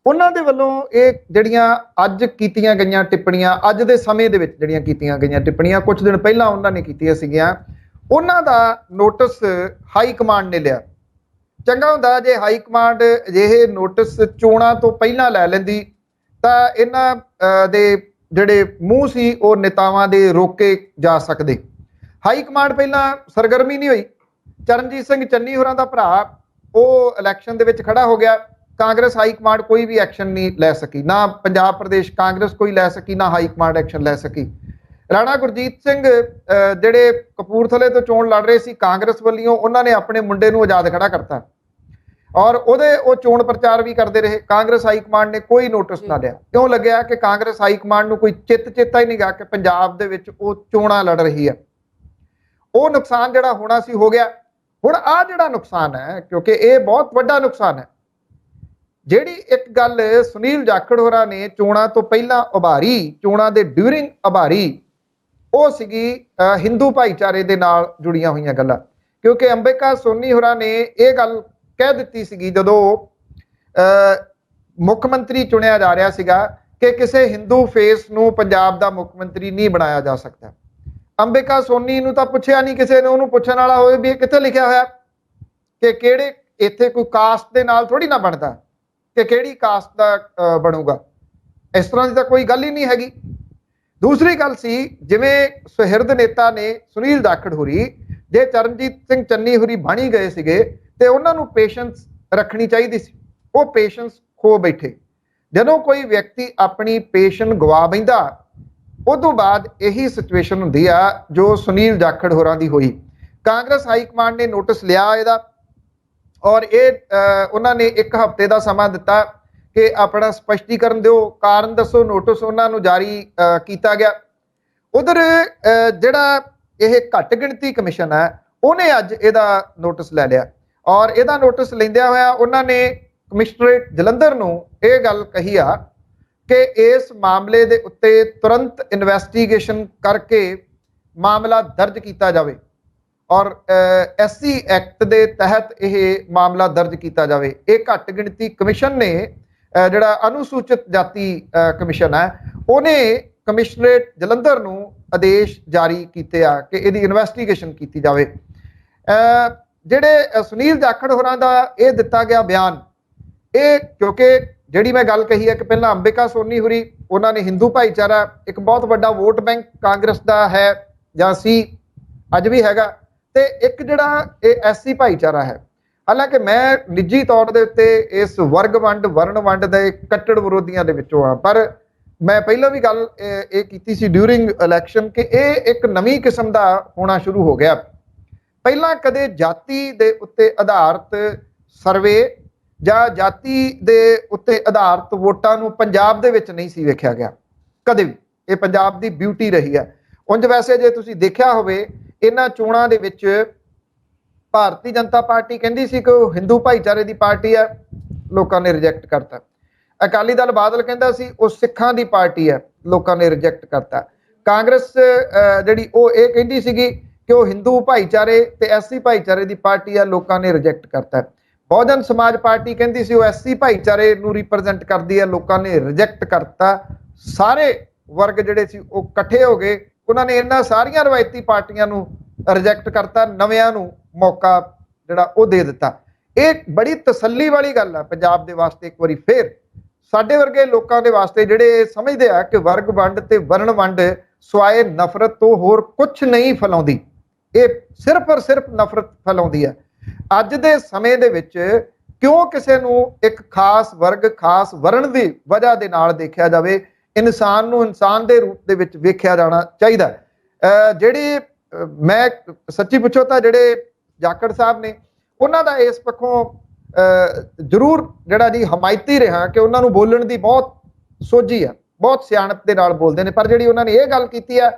ਉਹਨਾਂ ਦੇ ਵੱਲੋਂ ਇਹ ਜਿਹੜੀਆਂ ਅੱਜ ਕੀਤੀਆਂ ਗਈਆਂ ਟਿੱਪਣੀਆਂ, ਅੱਜ ਦੇ ਸਮੇਂ ਦੇ ਵਿੱਚ ਜਿਹੜੀਆਂ ਕੀਤੀਆਂ ਗਈਆਂ ਟਿੱਪਣੀਆਂ, ਕੁਝ ਦਿਨ ਪਹਿਲਾਂ ਉਹਨਾਂ ਨੇ ਕੀਤੀਆਂ ਸੀਗੀਆਂ, ਉਹਨਾਂ ਦਾ ਨੋਟਿਸ ਹਾਈ ਕਮਾਂਡ ਨੇ ਲਿਆ। ਚੰਗਾ ਹੁੰਦਾ ਜੇ ਹਾਈ ਕਮਾਂਡ ਅਜਿਹੇ ਨੋਟਿਸ ਚੋਣਾਂ ਤੋਂ ਪਹਿਲਾਂ ਲੈ ਲੈਂਦੀ ਤਾਂ ਇਹਨਾਂ ਦੇ ਜਿਹੜੇ ਮੂੰਹ ਸੀ ਉਹ ਨੇਤਾਵਾਂ ਦੇ ਰੋਕੇ ਜਾ ਸਕਦੇ। ਹਾਈ ਕਮਾਂਡ ਪਹਿਲਾਂ ਸਰਗਰਮੀ ਨਹੀਂ ਹੋਈ। ਚਰਨਜੀਤ ਸਿੰਘ ਚੰਨੀ ਹੋਰਾਂ ਦਾ ਭਰਾ ਉਹ ਇਲੈਕਸ਼ਨ ਦੇ ਵਿੱਚ ਖੜਾ ਹੋ ਗਿਆ। ਕਾਂਗਰਸ ਹਾਈ ਕਮਾਂਡ ਕੋਈ ਵੀ ਐਕਸ਼ਨ ਨਹੀਂ ਲੈ ਸਕੀ, ਨਾ ਪੰਜਾਬ ਪ੍ਰਦੇਸ਼ ਕਾਂਗਰਸ ਕੋਈ ਲੈ ਸਕੀ, ਨਾ ਹਾਈ ਕਮਾਂਡ ਐਕਸ਼ਨ ਲੈ ਸਕੀ। ਰਾਣਾ ਗੁਰਜੀਤ ਸਿੰਘ ਜਿਹੜੇ ਕਪੂਰਥਲੇ ਤੋਂ ਚੋਣ ਲੜ ਰਹੇ ਸੀ ਕਾਂਗਰਸ ਵੱਲੋਂ, ਉਹਨਾਂ ਨੇ ਆਪਣੇ ਮੁੰਡੇ ਨੂੰ ਆਜ਼ਾਦ ਖੜਾ ਕਰਤਾ ਔਰ ਉਹ ਚੋਣ ਪ੍ਰਚਾਰ ਵੀ ਕਰਦੇ ਰਹੇ। ਕਾਂਗਰਸ ਹਾਈ ਕਮਾਂਡ ਨੇ ਕੋਈ ਨੋਟਿਸ ਨਾ ਲਿਆ। ਕਿਉਂ ਲੱਗਿਆ ਕਿ ਕਾਂਗਰਸ ਹਾਈ ਕਮਾਂਡ ਨੂੰ ਕੋਈ ਚੇਤਾ ਹੀ ਨਹੀਂ ਗਾ ਕਿ ਪੰਜਾਬ ਦੇ ਵਿੱਚ ਉਹ ਚੋਣਾਂ ਲੜ ਰਹੀ ਹੈ। ਉਹ ਨੁਕਸਾਨ ਜਿਹੜਾ ਹੋਣਾ ਸੀ ਹੋ ਗਿਆ। ਹੁਣ ਆਹ ਜਿਹੜਾ ਨੁਕਸਾਨ ਹੈ, ਕਿਉਂਕਿ ਇਹ ਬਹੁਤ ਵੱਡਾ ਨੁਕਸਾਨ ਹੈ। ਜਿਹੜੀ ਇੱਕ ਗੱਲ ਸੁਨੀਲ ਜਾਖੜ ਹੋਰਾਂ ਨੇ ਚੋਣਾਂ ਤੋਂ ਪਹਿਲਾਂ ਉਭਾਰੀ, ਚੋਣਾਂ ਦੇ ਡਿਊਰਿੰਗ ਉਭਾਰੀ, ਉਹ ਸੀਗੀ ਹਿੰਦੂ ਭਾਈਚਾਰੇ ਦੇ ਨਾਲ ਜੁੜੀਆਂ ਹੋਈਆਂ ਗੱਲਾਂ। ਕਿਉਂਕਿ ਅੰਬਿਕਾ ਸੋਨੀ ਹੋਰਾਂ ਨੇ ਇਹ ਗੱਲ ਕਹਿ ਦਿੱਤੀ ਸੀਗੀ ਜਦੋਂ ਮੁੱਖ ਮੰਤਰੀ ਚੁਣਿਆ ਜਾ ਰਿਹਾ ਸੀਗਾ ਕਿ ਕਿਸੇ ਹਿੰਦੂ ਫੇਸ ਨੂੰ ਪੰਜਾਬ ਦਾ ਮੁੱਖ ਮੰਤਰੀ ਨਹੀਂ ਬਣਾਇਆ ਜਾ ਸਕਦਾ। ਅੰਬਿਕਾ ਸੋਨੀ ਨੂੰ ਤਾਂ ਪੁੱਛਿਆ ਨਹੀਂ ਕਿਸੇ ਨੇ। ਉਹਨੂੰ ਪੁੱਛਣ ਵਾਲਾ ਹੋਵੇ ਵੀ ਇਹ ਕਿੱਥੇ ਲਿਖਿਆ ਹੋਇਆ ਕਿ ਕਿਹੜੇ, ਇੱਥੇ ਕੋਈ ਕਾਸਟ ਦੇ ਨਾਲ ਥੋੜੀ ਨਾ ਬਣਦਾ ਕਿ ਕਿਹੜੀ ਕਾਸਟ ਦਾ ਬਣੂਗਾ। ਇਸ ਤਰ੍ਹਾਂ ਦੀ ਤਾਂ ਕੋਈ ਗੱਲ ਹੀ ਨਹੀਂ ਹੈਗੀ। ਦੂਸਰੀ ਗੱਲ ਸੀ, ਜਿਵੇਂ ਸੁਹਿਰਦ ਨੇਤਾ ਨੇ ਸੁਨੀਲ ਜਾਖੜ ਹੋਰੀ, ਜੇ ਚਰਨਜੀਤ ਸਿੰਘ ਚੰਨੀ ਹੋਰੀ ਬਣ ਹੀ ਗਏ ਸੀਗੇ ਤੇ ਉਹਨਾਂ ਨੂੰ ਪੇਸ਼ੈਂਸ ਰੱਖਣੀ ਚਾਹੀਦੀ ਸੀ। ਉਹ ਪੇਸ਼ੈਂਸ ਖੋ ਬੈਠੇ। ਜਦੋਂ ਕੋਈ ਵਿਅਕਤੀ ਆਪਣੀ ਪੇਸ਼ੈਂਸ ਗਵਾ ਬੈਂਦਾ, ਉਸ ਤੋਂ ਬਾਅਦ ਇਹੀ ਸਿਚੁਏਸ਼ਨ ਹੁੰਦੀ ਆ ਜੋ ਸੁਨੀਲ ਜਾਖੜ ਹੋਰਾਂ ਦੀ ਹੋਈ। ਕਾਂਗਰਸ ਹਾਈ ਕਮਾਂਡ ਨੇ ਨੋਟਿਸ ਲਿਆ ਇਹਦਾ ਔਰ ਉਹਨਾਂ ਨੇ 1 ਹਫ਼ਤੇ ਦਾ ਸਮਾਂ ਦਿੱਤਾ ਕਿ ਆਪਣਾ ਸਪਸ਼ਟੀਕਰਨ ਦਿਓ, ਕਾਰਨ ਦੱਸੋ। ਨੋਟਿਸ ਉਹਨਾਂ ਨੂੰ ਜਾਰੀ ਕੀਤਾ ਗਿਆ। ਉਧਰ ਜਿਹੜਾ ਇਹ ਘੱਟ ਗਿਣਤੀ ਕਮਿਸ਼ਨ ਹੈ, ਉਹਨੇ ਅੱਜ ਇਹਦਾ ਨੋਟਿਸ ਲੈ ਲਿਆ ਔਰ ਇਹਦਾ ਨੋਟਿਸ ਲੈਂਦਿਆਂ ਹੋਇਆ ਉਹਨਾਂ ਨੇ ਕਮਿਸ਼ਨਰੇਟ ਜਲੰਧਰ ਨੂੰ ਇਹ ਗੱਲ ਕਹੀ ਆ ਕਿ ਇਸ ਮਾਮਲੇ ਦੇ ਉੱਤੇ ਤੁਰੰਤ ਇਨਵੈਸਟੀਗੇਸ਼ਨ ਕਰਕੇ ਮਾਮਲਾ ਦਰਜ ਕੀਤਾ ਜਾਵੇ ਔਰ SC ਐਕਟ ਦੇ ਤਹਿਤ ਇਹ ਮਾਮਲਾ ਦਰਜ ਕੀਤਾ ਜਾਵੇ। ਇਹ ਘੱਟ ਗਿਣਤੀ ਕਮਿਸ਼ਨ ਨੇ, ਜਿਹੜਾ ਅਨੁਸੂਚਿਤ ਜਾਤੀ ਕਮਿਸ਼ਨ ਹੈ, ਉਹਨੇ ਕਮਿਸ਼ਨਰੇਟ ਜਲੰਧਰ ਨੂੰ ਆਦੇਸ਼ ਜਾਰੀ ਕੀਤੇ ਆ ਕਿ ਇਹਦੀ ਇਨਵੈਸਟੀਗੇਸ਼ਨ ਕੀਤੀ ਜਾਵੇ। ਜਿਹੜੇ ਸੁਨੀਲ ਜਾਖੜ ਹੋਰਾਂ ਦਾ ਇਹ ਦਿੱਤਾ ਗਿਆ ਬਿਆਨ, ਇਹ ਕਿਉਂਕਿ ਜਿਹੜੀ ਮੈਂ ਗੱਲ ਕਹੀ ਹੈ ਕਿ ਪਹਿਲਾਂ ਅੰਬਿਕਾ ਸੋਨੀ ਹੋਰੀ, ਉਹਨਾਂ ਨੇ ਹਿੰਦੂ ਭਾਈਚਾਰਾ, ਇੱਕ ਬਹੁਤ ਵੱਡਾ ਵੋਟ ਬੈਂਕ ਕਾਂਗਰਸ ਦਾ ਹੈ ਜਾਂ ਸੀ, ਅੱਜ ਵੀ ਹੈਗਾ, ਤੇ ਇੱਕ ਜਿਹੜਾ ਇਹ SC ਭਾਈਚਾਰਾ ਹੈ। ਹਾਲਾਂਕਿ ਮੈਂ ਨਿੱਜੀ ਤੌਰ ਦੇ ਉੱਤੇ ਇਸ ਵਰਗ ਵੰਡ, ਵਰਣ ਵੰਡ ਦੇ ਕੱਟੜ ਵਿਰੋਧੀਆਂ ਦੇ ਵਿੱਚੋਂ ਆ, ਪਰ ਮੈਂ ਪਹਿਲਾਂ ਵੀ ਗੱਲ ਇਹ ਕੀਤੀ ਸੀ ਡਿਊਰਿੰਗ ਇਲੈਕਸ਼ਨ ਕਿ ਇਹ ਇੱਕ ਨਵੀਂ ਕਿਸਮ ਦਾ ਹੋਣਾ ਸ਼ੁਰੂ ਹੋ ਗਿਆ। ਪਹਿਲਾਂ ਕਦੇ ਜਾਤੀ ਦੇ ਉੱਤੇ ਆਧਾਰਿਤ ਸਰਵੇ ਜਾਂ ਜਾਤੀ ਦੇ ਉੱਤੇ ਆਧਾਰਿਤ ਵੋਟਾਂ ਨੂੰ ਪੰਜਾਬ ਦੇ ਵਿੱਚ ਨਹੀਂ ਸੀ ਵੇਖਿਆ ਗਿਆ ਕਦੇ ਵੀ। ਇਹ ਪੰਜਾਬ ਦੀ ਬਿਊਟੀ ਰਹੀ ਹੈ। ਉਂਝ ਵੈਸੇ ਜੇ ਤੁਸੀਂ ਦੇਖਿਆ ਹੋਵੇ ਇਹਨਾਂ ਚੋਣਾਂ ਦੇ ਵਿੱਚ ਭਾਰਤੀ ਜਨਤਾ ਪਾਰਟੀ ਕਹਿੰਦੀ ਸੀ ਕਿ ਉਹ ਹਿੰਦੂ ਭਾਈਚਾਰੇ ਦੀ ਪਾਰਟੀ ਹੈ, ਲੋਕਾਂ ਨੇ ਰਿਜੈਕਟ ਕਰਤਾ। ਅਕਾਲੀ ਦਲ ਬਾਦਲ ਕਹਿੰਦਾ ਸੀ ਉਹ ਸਿੱਖਾਂ ਦੀ ਪਾਰਟੀ ਹੈ, ਲੋਕਾਂ ਨੇ ਰਿਜੈਕਟ ਕਰਤਾ। ਕਾਂਗਰਸ ਜਿਹੜੀ ਉਹ ਇਹ ਕਹਿੰਦੀ ਸੀਗੀ ਕਿ ਉਹ ਹਿੰਦੂ ਭਾਈਚਾਰੇ ਤੇ SC ਭਾਈਚਾਰੇ ਦੀ ਪਾਰਟੀ ਹੈ, ਲੋਕਾਂ ਨੇ ਰਿਜੈਕਟ ਕਰਤਾ। ਬਹੁਜਨ ਸਮਾਜ ਪਾਰਟੀ ਕਹਿੰਦੀ ਸੀ ਉਹ SC ਭਾਈਚਾਰੇ ਨੂੰ ਰਿਪਰੈਜ਼ੈਂਟ ਕਰਦੀ ਹੈ, ਲੋਕਾਂ ਨੇ ਰਿਜੈਕਟ ਕਰਤਾ। ਸਾਰੇ ਵਰਗ ਜਿਹੜੇ ਸੀ ਉਹ ਇਕੱਠੇ ਹੋ ਗਏ, ਉਹਨਾਂ ਨੇ ਇਹਨਾਂ ਸਾਰੀਆਂ ਰਵਾਇਤੀ ਪਾਰਟੀਆਂ ਨੂੰ ਰਿਜੈਕਟ ਕਰਤਾ, ਨਵਿਆਂ ਨੂੰ ਮੌਕਾ ਜਿਹੜਾ ਉਹ ਦੇ ਦਿੱਤਾ। ਇਹ ਬੜੀ ਤਸੱਲੀ ਵਾਲੀ ਗੱਲ ਆ ਪੰਜਾਬ ਦੇ ਵਾਸਤੇ। ਇੱਕ ਵਾਰੀ ਫੇਰ ਸਾਡੇ ਵਰਗੇ ਲੋਕਾਂ ਦੇ ਵਾਸਤੇ ਜਿਹੜੇ ਸਮਝਦੇ ਆ ਕਿ ਵਰਗ ਵੰਡ ਤੇ ਵਰਣ ਵੰਡ ਸਵਾਏ ਨਫ਼ਰਤ ਤੋਂ ਹੋਰ ਕੁਝ ਨਹੀਂ ਫੈਲਾਉਂਦੀ, ਇਹ ਸਿਰਫ ਔਰ ਸਿਰਫ ਨਫ਼ਰਤ ਫੈਲਾਉਂਦੀ ਹੈ। ਅੱਜ ਦੇ ਸਮੇਂ ਦੇ ਵਿੱਚ ਕਿਉਂ ਕਿਸੇ ਨੂੰ ਇੱਕ ਖਾਸ ਵਰਗ, ਖਾਸ ਵਰਣ ਦੀ ਵਜ੍ਹਾ ਦੇ ਨਾਲ ਦੇਖਿਆ ਜਾਵੇ? ਇਨਸਾਨ ਨੂੰ ਇਨਸਾਨ ਦੇ ਰੂਪ ਦੇ ਵਿੱਚ ਵੇਖਿਆ ਜਾਣਾ ਚਾਹੀਦਾ। ਜਿਹੜੀ ਮੈਂ ਸੱਚੀ ਪੁੱਛੋ ਤਾਂ ਜਿਹੜੇ ਜਾਖੜ ਸਾਹਿਬ ਨੇ, ਉਹਨਾਂ ਦਾ ਇਸ ਪੱਖੋਂ ਜ਼ਰੂਰ ਜਿਹੜਾ ਜੀ ਹਮਾਇਤੀ ਰਿਹਾ ਕਿ ਉਹਨਾਂ ਨੂੰ ਬੋਲਣ ਦੀ ਬਹੁਤ ਸੋਝੀ ਆ, ਬਹੁਤ ਸਿਆਣਪ ਦੇ ਨਾਲ ਬੋਲਦੇ ਨੇ। ਪਰ ਜਿਹੜੀ ਉਹਨਾਂ ਨੇ ਇਹ ਗੱਲ ਕੀਤੀ ਆ,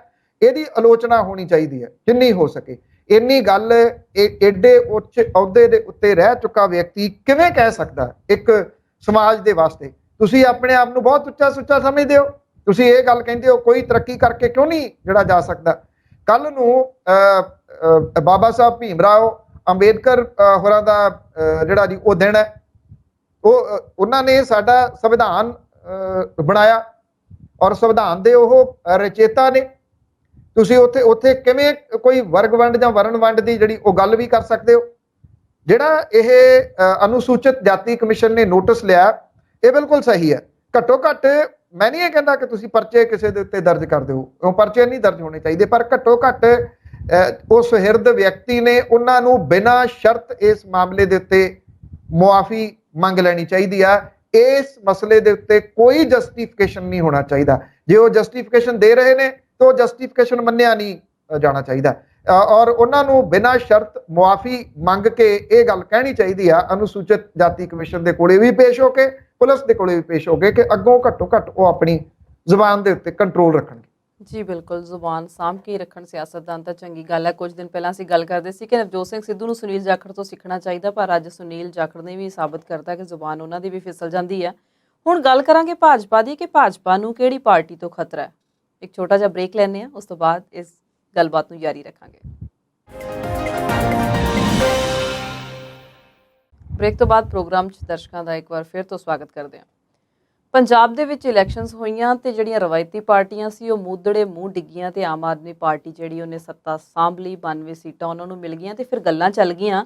ਇਹਦੀ ਆਲੋਚਨਾ ਹੋਣੀ ਚਾਹੀਦੀ ਹੈ ਜਿੰਨੀ ਹੋ ਸਕੇ। ਇੰਨੀ ਗੱਲ ਏਡੇ ਉੱਚ ਅਹੁਦੇ ਦੇ ਉੱਤੇ ਰਹਿ ਚੁੱਕਾ ਵਿਅਕਤੀ ਕਿਵੇਂ ਕਹਿ ਸਕਦਾ ਇੱਕ ਸਮਾਜ ਦੇ ਵਾਸਤੇ? ਤੁਸੀਂ ਆਪਣੇ ਆਪ ਨੂੰ ਬਹੁਤ ਉੱਚਾ ਸੁੱਚਾ ਸਮਝਦੇ ਹੋ, ਤੁਸੀਂ ਇਹ ਗੱਲ ਕਹਿੰਦੇ ਹੋ ਕੋਈ ਤਰੱਕੀ ਕਰਕੇ ਕਿਉਂ ਨਹੀਂ ਜਿਹੜਾ ਜਾ ਸਕਦਾ? ਕੱਲ ਨੂੰ ਬਾਬਾ ਸਾਹਿਬ ਭੀਮ ਰਾਓ ਅੰਬੇਦਕਰ ਹੋਰਾਂ ਦਾ ਜਿਹੜਾ ਜੀ ਉਹ ਦਿਨ ਹੈ, ਉਹਨਾਂ ਨੇ ਸਾਡਾ ਸੰਵਿਧਾਨ ਬਣਾਇਆ ਔਰ ਸੰਵਿਧਾਨ ਦੇ ਉਹ ਰਚੇਤਾ ਨੇ। ਤੁਸੀਂ ਉੱਥੇ ਕਿਵੇਂ ਕੋਈ ਵਰਗ ਵੰਡ ਜਾਂ ਵਰਣ ਵੰਡ ਦੀ ਜਿਹੜੀ ਉਹ ਗੱਲ ਵੀ ਕਰ ਸਕਦੇ ਹੋ? ਜਿਹੜਾ ਇਹ ਅਨੁਸੂਚਿਤ ਜਾਤੀ ਕਮਿਸ਼ਨ ਨੇ ਨੋਟਿਸ ਲਿਆ, ਇਹ ਬਿਲਕੁਲ ਸਹੀ ਹੈ। ਘੱਟੋ ਘੱਟ ਮੈਂ ਨਹੀਂ ਇਹ ਕਹਿੰਦਾ ਕਿ ਤੁਸੀਂ ਪਰਚੇ ਕਿਸੇ ਦੇ ਉੱਤੇ ਦਰਜ ਕਰ ਦਿਓ, ਉਹ ਪਰਚੇ ਨਹੀਂ ਦਰਜ ਹੋਣੇ ਚਾਹੀਦੇ, ਪਰ ਘੱਟੋ ਘੱਟ ਉਹ ਸੁਹਿਰਦ ਵਿਅਕਤੀ ਨੇ ਉਹਨਾਂ ਨੂੰ ਬਿਨਾਂ ਸ਼ਰਤ ਇਸ ਮਾਮਲੇ ਦੇ ਉੱਤੇ ਮੁਆਫੀ ਮੰਗ ਲੈਣੀ ਚਾਹੀਦੀ ਆ। ਇਸ ਮਸਲੇ ਦੇ ਉੱਤੇ ਕੋਈ ਜਸਟੀਫਿਕੇਸ਼ਨ ਨਹੀਂ ਹੋਣਾ ਚਾਹੀਦਾ। ਜੇ ਉਹ ਜਸਟੀਫਿਕੇਸ਼ਨ ਦੇ ਰਹੇ ਨੇ ਤਾਂ ਉਹ ਜਸਟੀਫਿਕੇਸ਼ਨ ਮੰਨਿਆ ਨਹੀਂ ਜਾਣਾ ਚਾਹੀਦਾ ਔਰ ਉਹਨਾਂ ਨੂੰ ਬਿਨਾਂ ਸ਼ਰਤ ਮੁਆਫੀ ਮੰਗ ਕੇ ਇਹ ਗੱਲ ਕਹਿਣੀ ਚਾਹੀਦੀ ਆ ਅਨੁਸੂਚਿਤ ਜਾਤੀ ਕਮਿਸ਼ਨ ਦੇ ਕੋਲੇ ਵੀ ਪੇਸ਼ ਹੋ ਕੇ, ਪੁਲਿਸ ਦੇ ਕੋਲੇ ਵੀ ਪੇਸ਼ ਹੋ ਕੇ, ਕਿ ਅੱਗੋਂ ਘੱਟੋ ਘੱਟ ਉਹ ਆਪਣੀ ਜ਼ੁਬਾਨ ਦੇ ਉੱਤੇ ਕੰਟਰੋਲ ਰੱਖਣਗੇ। ਜੀ ਬਿਲਕੁਲ, ਜ਼ੁਬਾਨ ਸਾਂਭ ਕੇ ਰੱਖਣ ਸਿਆਸਤਦਾਨ ਤਾਂ ਚੰਗੀ ਗੱਲ ਹੈ। ਕੁਝ ਦਿਨ ਪਹਿਲਾਂ ਅਸੀਂ ਗੱਲ ਕਰਦੇ ਸੀ ਕਿ ਨਵਜੋਤ ਸਿੰਘ ਸਿੱਧੂ ਨੂੰ ਸੁਨੀਲ ਜਾਖੜ ਤੋਂ ਸਿੱਖਣਾ ਚਾਹੀਦਾ, ਪਰ ਅੱਜ ਸੁਨੀਲ ਜਾਖੜ ਨੇ ਵੀ ਸਾਬਤ ਕਰਤਾ ਕਿ ਜ਼ੁਬਾਨ ਉਹਨਾਂ ਦੀ ਵੀ ਫਿਸਲ ਜਾਂਦੀ ਹੈ। ਹੁਣ ਗੱਲ ਕਰਾਂਗੇ ਭਾਜਪਾ ਦੀ, ਕਿ ਭਾਜਪਾ ਨੂੰ ਕਿਹੜੀ ਪਾਰਟੀ ਤੋਂ ਖਤਰਾ ਹੈ। ਇੱਕ ਛੋਟਾ ਜਿਹਾ ਬ੍ਰੇਕ ਲੈਂਦੇ ਹਾਂ, ਉਸ ਤੋਂ ਬਾਅਦ ਇਸ ਗੱਲਬਾਤ ਨੂੰ ਜਾਰੀ ਰੱਖਾਂਗੇ। ਬ੍ਰੇਕ ਤੋਂ ਬਾਅਦ ਪ੍ਰੋਗਰਾਮ 'ਚ ਦਰਸ਼ਕਾਂ ਦਾ ਇੱਕ ਵਾਰ ਫਿਰ ਤੋਂ ਸਵਾਗਤ ਕਰਦੇ ਹਾਂ। ਪੰਜਾਬ ਦੇ ਵਿੱਚ ਇਲੈਕਸ਼ਨਸ ਹੋਈਆਂ ਤੇ ਜਿਹੜੀਆਂ ਰਵਾਇਤੀ ਪਾਰਟੀਆਂ ਸੀ ਉਹ ਮੂਧੜੇ ਮੂੰਹ ਡਿੱਗੀਆਂ ਤੇ ਆਮ ਆਦਮੀ ਪਾਰਟੀ ਜਿਹੜੀ ਉਹਨੇ ਸੱਤਾ ਸਾਂਭ ਲਈ, 92 ਸੀਟਾਂ ਉਹਨਾਂ ਨੂੰ ਮਿਲ ਗਈਆਂ ਤੇ ਫਿਰ ਗੱਲਾਂ ਚੱਲ ਗਈਆਂ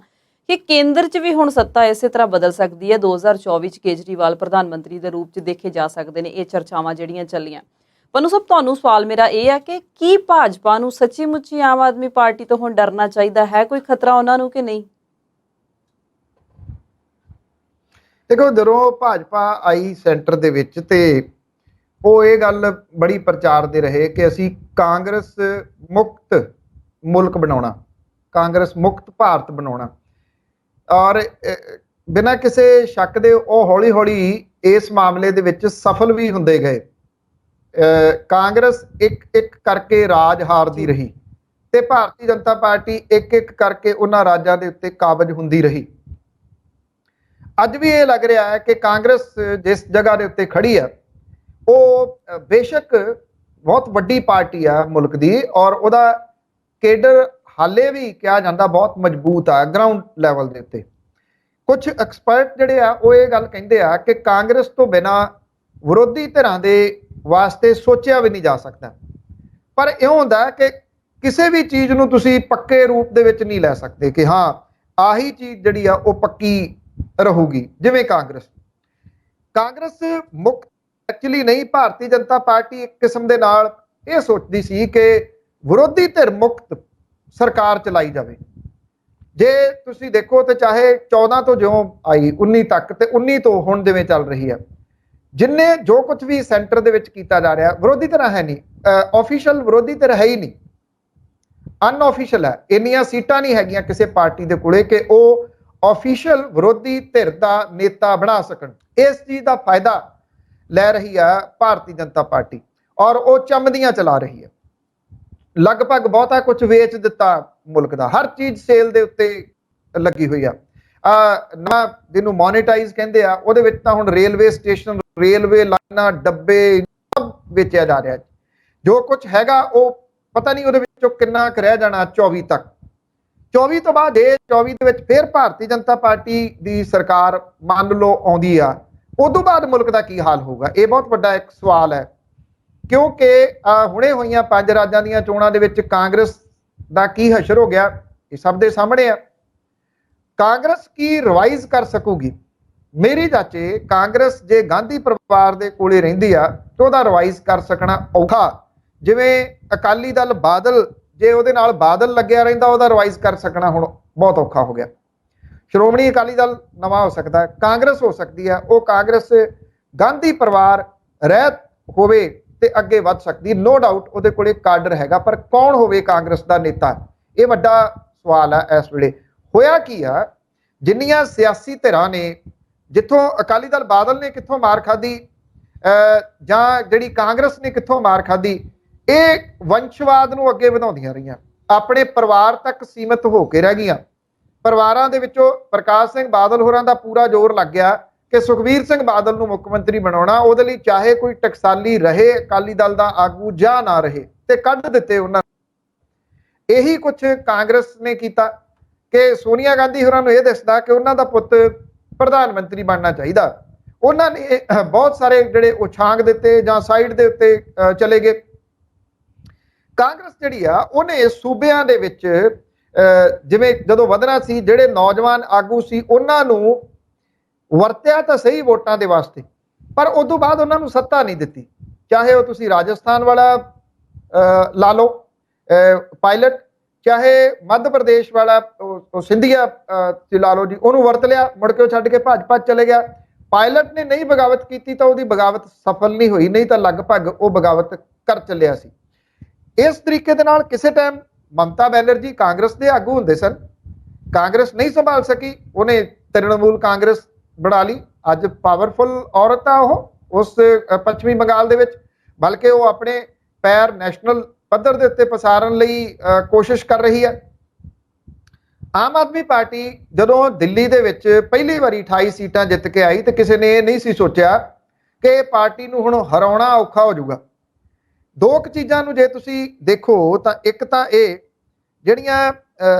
ਕਿ ਕੇਂਦਰ 'ਚ ਵੀ ਹੁਣ ਸੱਤਾ ਇਸੇ ਤਰ੍ਹਾਂ ਬਦਲ ਸਕਦੀ ਹੈ। 2024 'ਚ ਕੇਜਰੀਵਾਲ ਪ੍ਰਧਾਨ ਮੰਤਰੀ ਦੇ ਰੂਪ 'ਚ ਦੇਖੇ ਜਾ ਸਕਦੇ ਨੇ। ਇਹ ਚਰਚਾਵਾਂ ਜਿਹੜੀਆਂ ਚੱਲੀਆਂ, ਪਨੂ ਸਾਹਿਬ ਤੁਹਾਨੂੰ ਸਵਾਲ ਮੇਰਾ ਇਹ ਹੈ ਕਿ ਕੀ ਭਾਜਪਾ ਨੂੰ ਸੱਚੀ ਮੁੱਚੀ ਆਮ ਆਦਮੀ ਪਾਰਟੀ ਤੋਂ ਹੁਣ ਡਰਨਾ ਚਾਹੀਦਾ ਹੈ? ਕੋਈ ਖਤਰਾ ਉਹਨਾਂ ਨੂੰ ਕਿ ਨਹੀਂ? ਦੇਖੋ, ਜਦੋਂ ਭਾਜਪਾ ਆਈ ਸੈਂਟਰ ਦੇ ਵਿੱਚ ਤੇ ਉਹ ਇਹ ਗੱਲ ਬੜੀ ਪ੍ਰਚਾਰਦੇ ਰਹੇ ਕਿ ਅਸੀਂ ਕਾਂਗਰਸ ਮੁਕਤ ਮੁਲਕ ਬਣਾਉਣਾ, ਕਾਂਗਰਸ ਮੁਕਤ ਭਾਰਤ ਬਣਾਉਣਾ, ਔਰ ਬਿਨਾਂ ਕਿਸੇ ਸ਼ੱਕ ਦੇ ਉਹ ਹੌਲੀ ਹੌਲੀ ਇਸ ਮਾਮਲੇ ਦੇ ਵਿੱਚ ਸਫਲ ਵੀ ਹੁੰਦੇ ਗਏ। ਕਾਂਗਰਸ ਇੱਕ ਇੱਕ ਕਰਕੇ ਰਾਜ ਹਾਰਦੀ ਰਹੀ ਤੇ ਭਾਰਤੀ ਜਨਤਾ ਪਾਰਟੀ ਇੱਕ ਇੱਕ ਕਰਕੇ ਉਹਨਾਂ ਰਾਜਾਂ ਦੇ ਉੱਤੇ ਕਾਬਜ ਹੁੰਦੀ ਰਹੀ। ਅੱਜ ਵੀ ਇਹ ਲੱਗ ਰਿਹਾ ਹੈ ਕਿ ਕਾਂਗਰਸ ਜਿਸ ਜਗ੍ਹਾ ਦੇ ਉੱਤੇ ਖੜੀ ਹੈ ਉਹ ਬੇਸ਼ੱਕ ਬਹੁਤ ਵੱਡੀ ਪਾਰਟੀ ਆ ਮੁਲਕ ਦੀ, ਔਰ ਉਹਦਾ ਕੇਡਰ ਹਾਲੇ ਵੀ ਕਿਹਾ ਜਾਂਦਾ ਬਹੁਤ ਮਜ਼ਬੂਤ ਆ ਗਰਾਊਂਡ ਲੈਵਲ ਦੇ ਉੱਤੇ। ਕੁਝ ਐਕਸਪਰਟ ਜਿਹੜੇ ਆ ਉਹ ਇਹ ਗੱਲ ਕਹਿੰਦੇ ਆ ਕਿ ਕਾਂਗਰਸ ਤੋਂ ਬਿਨਾਂ ਵਿਰੋਧੀ ਧਿਰਾਂ ਦੇ ਵਾਸਤੇ ਸੋਚਿਆ ਵੀ ਨਹੀਂ ਜਾ ਸਕਦਾ। ਪਰ ਇਉਂ ਹੁੰਦਾ ਕਿ ਕਿਸੇ ਵੀ ਚੀਜ਼ ਨੂੰ ਤੁਸੀਂ ਪੱਕੇ ਰੂਪ ਦੇ ਵਿੱਚ ਨਹੀਂ ਲੈ ਸਕਦੇ ਕਿ ਹਾਂ ਆਹੀ ਚੀਜ਼ ਜਿਹੜੀ ਆ ਉਹ ਪੱਕੀ ਰਹੂਗੀ। ਜਿਵੇਂ ਕਾਂਗਰਸ ਮੁਕਤ ਐਕਚੁਅਲੀ ਨਹੀਂ, ਭਾਰਤੀ ਜਨਤਾ ਪਾਰਟੀ ਇੱਕ ਕਿਸਮ ਦੇ ਨਾਲ ਇਹ ਸੋਚਦੀ ਸੀ ਕਿ ਵਿਰੋਧੀ ਧਿਰ ਮੁਕਤ ਸਰਕਾਰ ਚਲਾਈ ਜਾਵੇ। ਜੇ ਤੁਸੀਂ ਦੇਖੋ ਤੇ ਚਾਹੇ 14 ਤੋਂ ਜਿਉਂ ਆਈ 19 ਤੱਕ ਤੇ 19 ਤੋਂ ਹੁਣ ਜਿਵੇਂ ਚੱਲ ਰਹੀ ਹੈ, ਜਿੰਨੇ ਜੋ ਕੁਝ ਵੀ ਸੈਂਟਰ ਦੇ ਵਿੱਚ ਕੀਤਾ ਜਾ ਰਿਹਾ, ਵਿਰੋਧੀ ਧਿਰ ਹੈ ਨਹੀਂ, ਆਫੀਸ਼ੀਅਲ ਵਿਰੋਧੀ ਧਿਰ ਹੈ ਹੀ ਨਹੀਂ, ਅਨਆਫੀਸ਼ੀਅਲ ਹੈ। ਇੰਨੀਆਂ ਸੀਟਾਂ ਨਹੀਂ ਹੈਗੀਆਂ ਕਿਸੇ ਪਾਰਟੀ ਦੇ ਕੋਲੇ ਕਿ ਉਹ ਆਫੀਸ਼ੀਅਲ ਵਿਰੋਧੀ ਧਿਰ ਦਾ ਨੇਤਾ ਬਣਾ ਸਕਣ। ਇਸ ਚੀਜ਼ ਦਾ ਫਾਇਦਾ ਲੈ ਰਹੀ ਹੈ ਭਾਰਤੀ ਜਨਤਾ ਪਾਰਟੀ ਔਰ ਉਹ ਚੰਮਦੀਆਂ ਚਲਾ ਰਹੀ ਹੈ। ਲਗਭਗ ਬਹੁਤਾ ਕੁਝ ਵੇਚ ਦਿੱਤਾ ਮੁਲਕ ਦਾ, ਹਰ ਚੀਜ਼ ਸੇਲ ਦੇ ਉੱਤੇ ਲੱਗੀ ਹੋਈ ਆ। ਨਾ ਜਿਹਨੂੰ ਮੋਨੇਟਾਈਜ਼ ਕਹਿੰਦੇ ਆ, ਉਹਦੇ ਵਿੱਚ ਤਾਂ ਹੁਣ ਰੇਲਵੇ ਸਟੇਸ਼ਨ, ਰੇਲਵੇ ਲਾਈਨਾਂ, ਡੱਬੇ ਸਭ ਵੇਚਿਆ ਜਾ ਰਿਹਾ। ਜੋ ਕੁਝ ਹੈਗਾ ਉਹ ਪਤਾ ਨਹੀਂ ਉਹਦੇ ਵਿੱਚੋਂ ਕਿੰਨਾ ਕੁ ਰਹਿ ਜਾਣਾ 24 ਤੱਕ। 24 ਤੋਂ ਬਾਅਦ ਇਹ 24 ਦੇ ਵਿੱਚ ਫਿਰ ਭਾਰਤੀ ਜਨਤਾ ਪਾਰਟੀ ਦੀ ਸਰਕਾਰ ਮੰਨ ਲਓ ਆਉਂਦੀ ਆ, ਉਦੋਂ ਬਾਅਦ ਮੁਲਕ ਦਾ ਕੀ ਹਾਲ ਹੋਊਗਾ? ਇਹ ਬਹੁਤ ਵੱਡਾ ਇੱਕ ਸਵਾਲ ਹੈ, ਕਿਉਂਕਿ ਹੁਣੇ ਹੋਈਆਂ 5 ਰਾਜਾਂ ਦੀਆਂ ਚੋਣਾਂ ਦੇ ਵਿੱਚ ਕਾਂਗਰਸ ਦਾ ਕੀ ਹਸ਼ਰ ਹੋ ਗਿਆ ਇਹ ਸਭ ਦੇ ਸਾਹਮਣੇ ਆ। ਕਾਂਗਰਸ ਕੀ ਰਿਵਾਈਜ਼ ਕਰ ਸਕੂਗੀ? ਮੇਰੀ ਜਾਚੇ ਕਾਂਗਰਸ ਜੇ ਗਾਂਧੀ ਪਰਿਵਾਰ ਦੇ ਕੋਲੇ ਰਹਿੰਦੀ ਆ ਤਾਂ ਉਹਦਾ ਰਿਵਾਈਜ਼ ਕਰ ਸਕਣਾ ਔਖਾ। ਜਿਵੇਂ ਅਕਾਲੀ ਦਲ ਬਾਦਲ, ਜੇ ਉਹਦੇ ਨਾਲ ਬਾਦਲ ਲੱਗਿਆ ਰਹਿੰਦਾ, ਉਹਦਾ ਰਿਵਾਈਜ਼ ਕਰ ਸਕਣਾ ਹੁਣ ਬਹੁਤ ਔਖਾ ਹੋ ਗਿਆ। ਸ਼੍ਰੋਮਣੀ ਅਕਾਲੀ ਦਲ ਨਵਾਂ ਹੋ ਸਕਦਾ, ਕਾਂਗਰਸ ਹੋ ਸਕਦੀ ਆ, ਉਹ ਕਾਂਗਰਸ ਗਾਂਧੀ ਪਰਿਵਾਰ ਰਹਿਤ ਹੋਵੇ ਤੇ ਅੱਗੇ ਵੱਧ ਸਕਦੀ, ਨੋ ਡਾਊਟ ਉਹਦੇ ਕੋਲੇ ਕਾਡਰ ਹੈਗਾ। ਪਰ ਕੌਣ ਹੋਵੇ ਕਾਂਗਰਸ ਦਾ ਨੇਤਾ, ਇਹ ਵੱਡਾ ਸਵਾਲ ਆ ਇਸ ਵੇਲੇ। ਹੋਇਆ ਕੀ ਆ, ਜਿੰਨੀਆਂ ਸਿਆਸੀ ਧਿਰਾਂ ਨੇ, ਜਿੱਥੋਂ ਅਕਾਲੀ ਦਲ ਬਾਦਲ ਨੇ ਕਿੱਥੋਂ ਮਾਰ ਖਾਧੀ ਜਾਂ ਜਿਹੜੀ ਕਾਂਗਰਸ ਨੇ ਕਿੱਥੋਂ ਮਾਰ ਖਾਧੀ, ਇਹ ਵੰਸ਼ਵਾਦ ਨੂੰ ਅੱਗੇ ਵਧਾਉਂਦੀਆਂ ਰਹੀਆਂ, ਆਪਣੇ ਪਰਿਵਾਰ ਤੱਕ ਸੀਮਿਤ ਹੋ ਕੇ ਰਹਿ ਗਈਆਂ। ਪਰਿਵਾਰਾਂ ਦੇ ਵਿੱਚੋਂ ਪ੍ਰਕਾਸ਼ ਸਿੰਘ ਬਾਦਲ ਹੋਰਾਂ ਦਾ ਪੂਰਾ ਜ਼ੋਰ ਲੱਗ ਗਿਆ ਕਿ ਸੁਖਬੀਰ ਸਿੰਘ ਬਾਦਲ ਨੂੰ ਮੁੱਖ ਮੰਤਰੀ ਬਣਾਉਣਾ, ਉਹਦੇ ਲਈ ਚਾਹੇ ਕੋਈ ਟਕਸਾਲੀ ਰਹੇ ਅਕਾਲੀ ਦਲ ਦਾ ਆਗੂ ਜਾਂ ਨਾ ਰਹੇ, ਤੇ ਕੱਢ ਦਿੱਤੇ ਉਹਨਾਂ। ਇਹੀ ਕੁਝ ਕਾਂਗਰਸ ਨੇ ਕੀਤਾ ਕਿ ਸੋਨੀਆ ਗਾਂਧੀ ਹੋਰਾਂ ਨੂੰ ਇਹ ਦਿਸਦਾ ਕਿ ਉਹਨਾਂ ਦਾ ਪੁੱਤ ਪ੍ਰਧਾਨ ਮੰਤਰੀ ਬਣਨਾ ਚਾਹੀਦਾ। ਉਹਨਾਂ ਨੇ ਬਹੁਤ ਸਾਰੇ ਜਿਹੜੇ ਉਛਾਂਗ ਦਿੱਤੇ ਜਾਂ ਸਾਈਡ ਦੇ ਉੱਤੇ ਚਲੇ ਗਏ। ਕਾਂਗਰਸ ਜਿਹੜੀ ਆ ਉਹਨੇ ਸੂਬਿਆਂ ਦੇ ਵਿੱਚ ਜਿਵੇਂ ਜਦੋਂ ਵਧਣਾ ਸੀ, ਜਿਹੜੇ ਨੌਜਵਾਨ ਆਗੂ ਸੀ ਉਹਨਾਂ ਨੂੰ ਵਰਤਿਆ ਤਾਂ ਸਹੀ ਵੋਟਾਂ ਦੇ ਵਾਸਤੇ, ਪਰ ਉਦੋਂ ਬਾਅਦ ਉਹਨਾਂ ਨੂੰ ਸੱਤਾ ਨਹੀਂ ਦਿੱਤੀ। ਚਾਹੇ ਉਹ ਤੁਸੀਂ ਰਾਜਸਥਾਨ ਵਾਲਾ ਲਾ ਲਓ ਪਾਇਲਟ, ਚਾਹੇ ਮੱਧ ਪ੍ਰਦੇਸ਼ ਵਾਲਾ ਉਹ ਸਿੰਧੀਆ ਲਾ ਲਓ ਜੀ, ਉਹਨੂੰ ਵਰਤ ਲਿਆ, ਮੁੜ ਕੇ ਉਹ ਛੱਡ ਕੇ ਭਾਜਪਾ ਚਲੇ ਗਿਆ। ਪਾਇਲਟ ਨੇ ਨਹੀਂ ਬਗਾਵਤ ਕੀਤੀ ਤਾਂ ਉਹਦੀ ਬਗਾਵਤ ਸਫਲ ਨਹੀਂ ਹੋਈ, ਨਹੀਂ ਤਾਂ ਲਗਭਗ ਉਹ ਬਗਾਵਤ ਕਰ ਚੱਲਿਆ ਸੀ। ਇਸ ਤਰੀਕੇ ਦੇ ਨਾਲ ਕਿਸੇ ਟਾਈਮ ਮਮਤਾ ਬੈਨਰਜੀ ਕਾਂਗਰਸ ਦੇ ਆਗੂ ਹੁੰਦੇ ਸਨ, ਕਾਂਗਰਸ ਨਹੀਂ ਸੰਭਾਲ ਸਕੀ, ਉਹਨੇ ਤ੍ਰਿਣਮੂਲ ਕਾਂਗਰਸ ਬਣਾ ਲਈ। ਅੱਜ ਪਾਵਰਫੁਲ ਔਰਤ ਆ ਉਹ ਉਸ ਪੱਛਮੀ ਬੰਗਾਲ ਦੇ ਵਿੱਚ, ਬਲਕਿ ਉਹ ਆਪਣੇ ਪੈਰ ਨੈਸ਼ਨਲ ਪੱਧਰ ਦੇ ਉੱਤੇ ਪਸਾਰਨ ਲਈ ਕੋਸ਼ਿਸ਼ ਕਰ ਰਹੀ ਹੈ। ਆਮ ਆਦਮੀ ਪਾਰਟੀ ਜਦੋਂ ਦਿੱਲੀ ਦੇ ਵਿੱਚ ਪਹਿਲੀ ਵਾਰੀ 28 ਸੀਟਾਂ ਜਿੱਤ ਕੇ ਆਈ ਤੇ ਕਿਸੇ ਨੇ ਇਹ ਨਹੀਂ ਸੀ ਸੋਚਿਆ ਕਿ ਪਾਰਟੀ ਨੂੰ ਹੁਣ ਹਰਾਉਣਾ ਔਖਾ ਹੋ ਜਾਊਗਾ। ਦੋ ਕੁ ਚੀਜ਼ਾਂ ਨੂੰ ਜੇ ਤੁਸੀਂ ਦੇਖੋ ਤਾਂ ਇੱਕ ਤਾਂ ਇਹ ਜਿਹੜੀਆਂ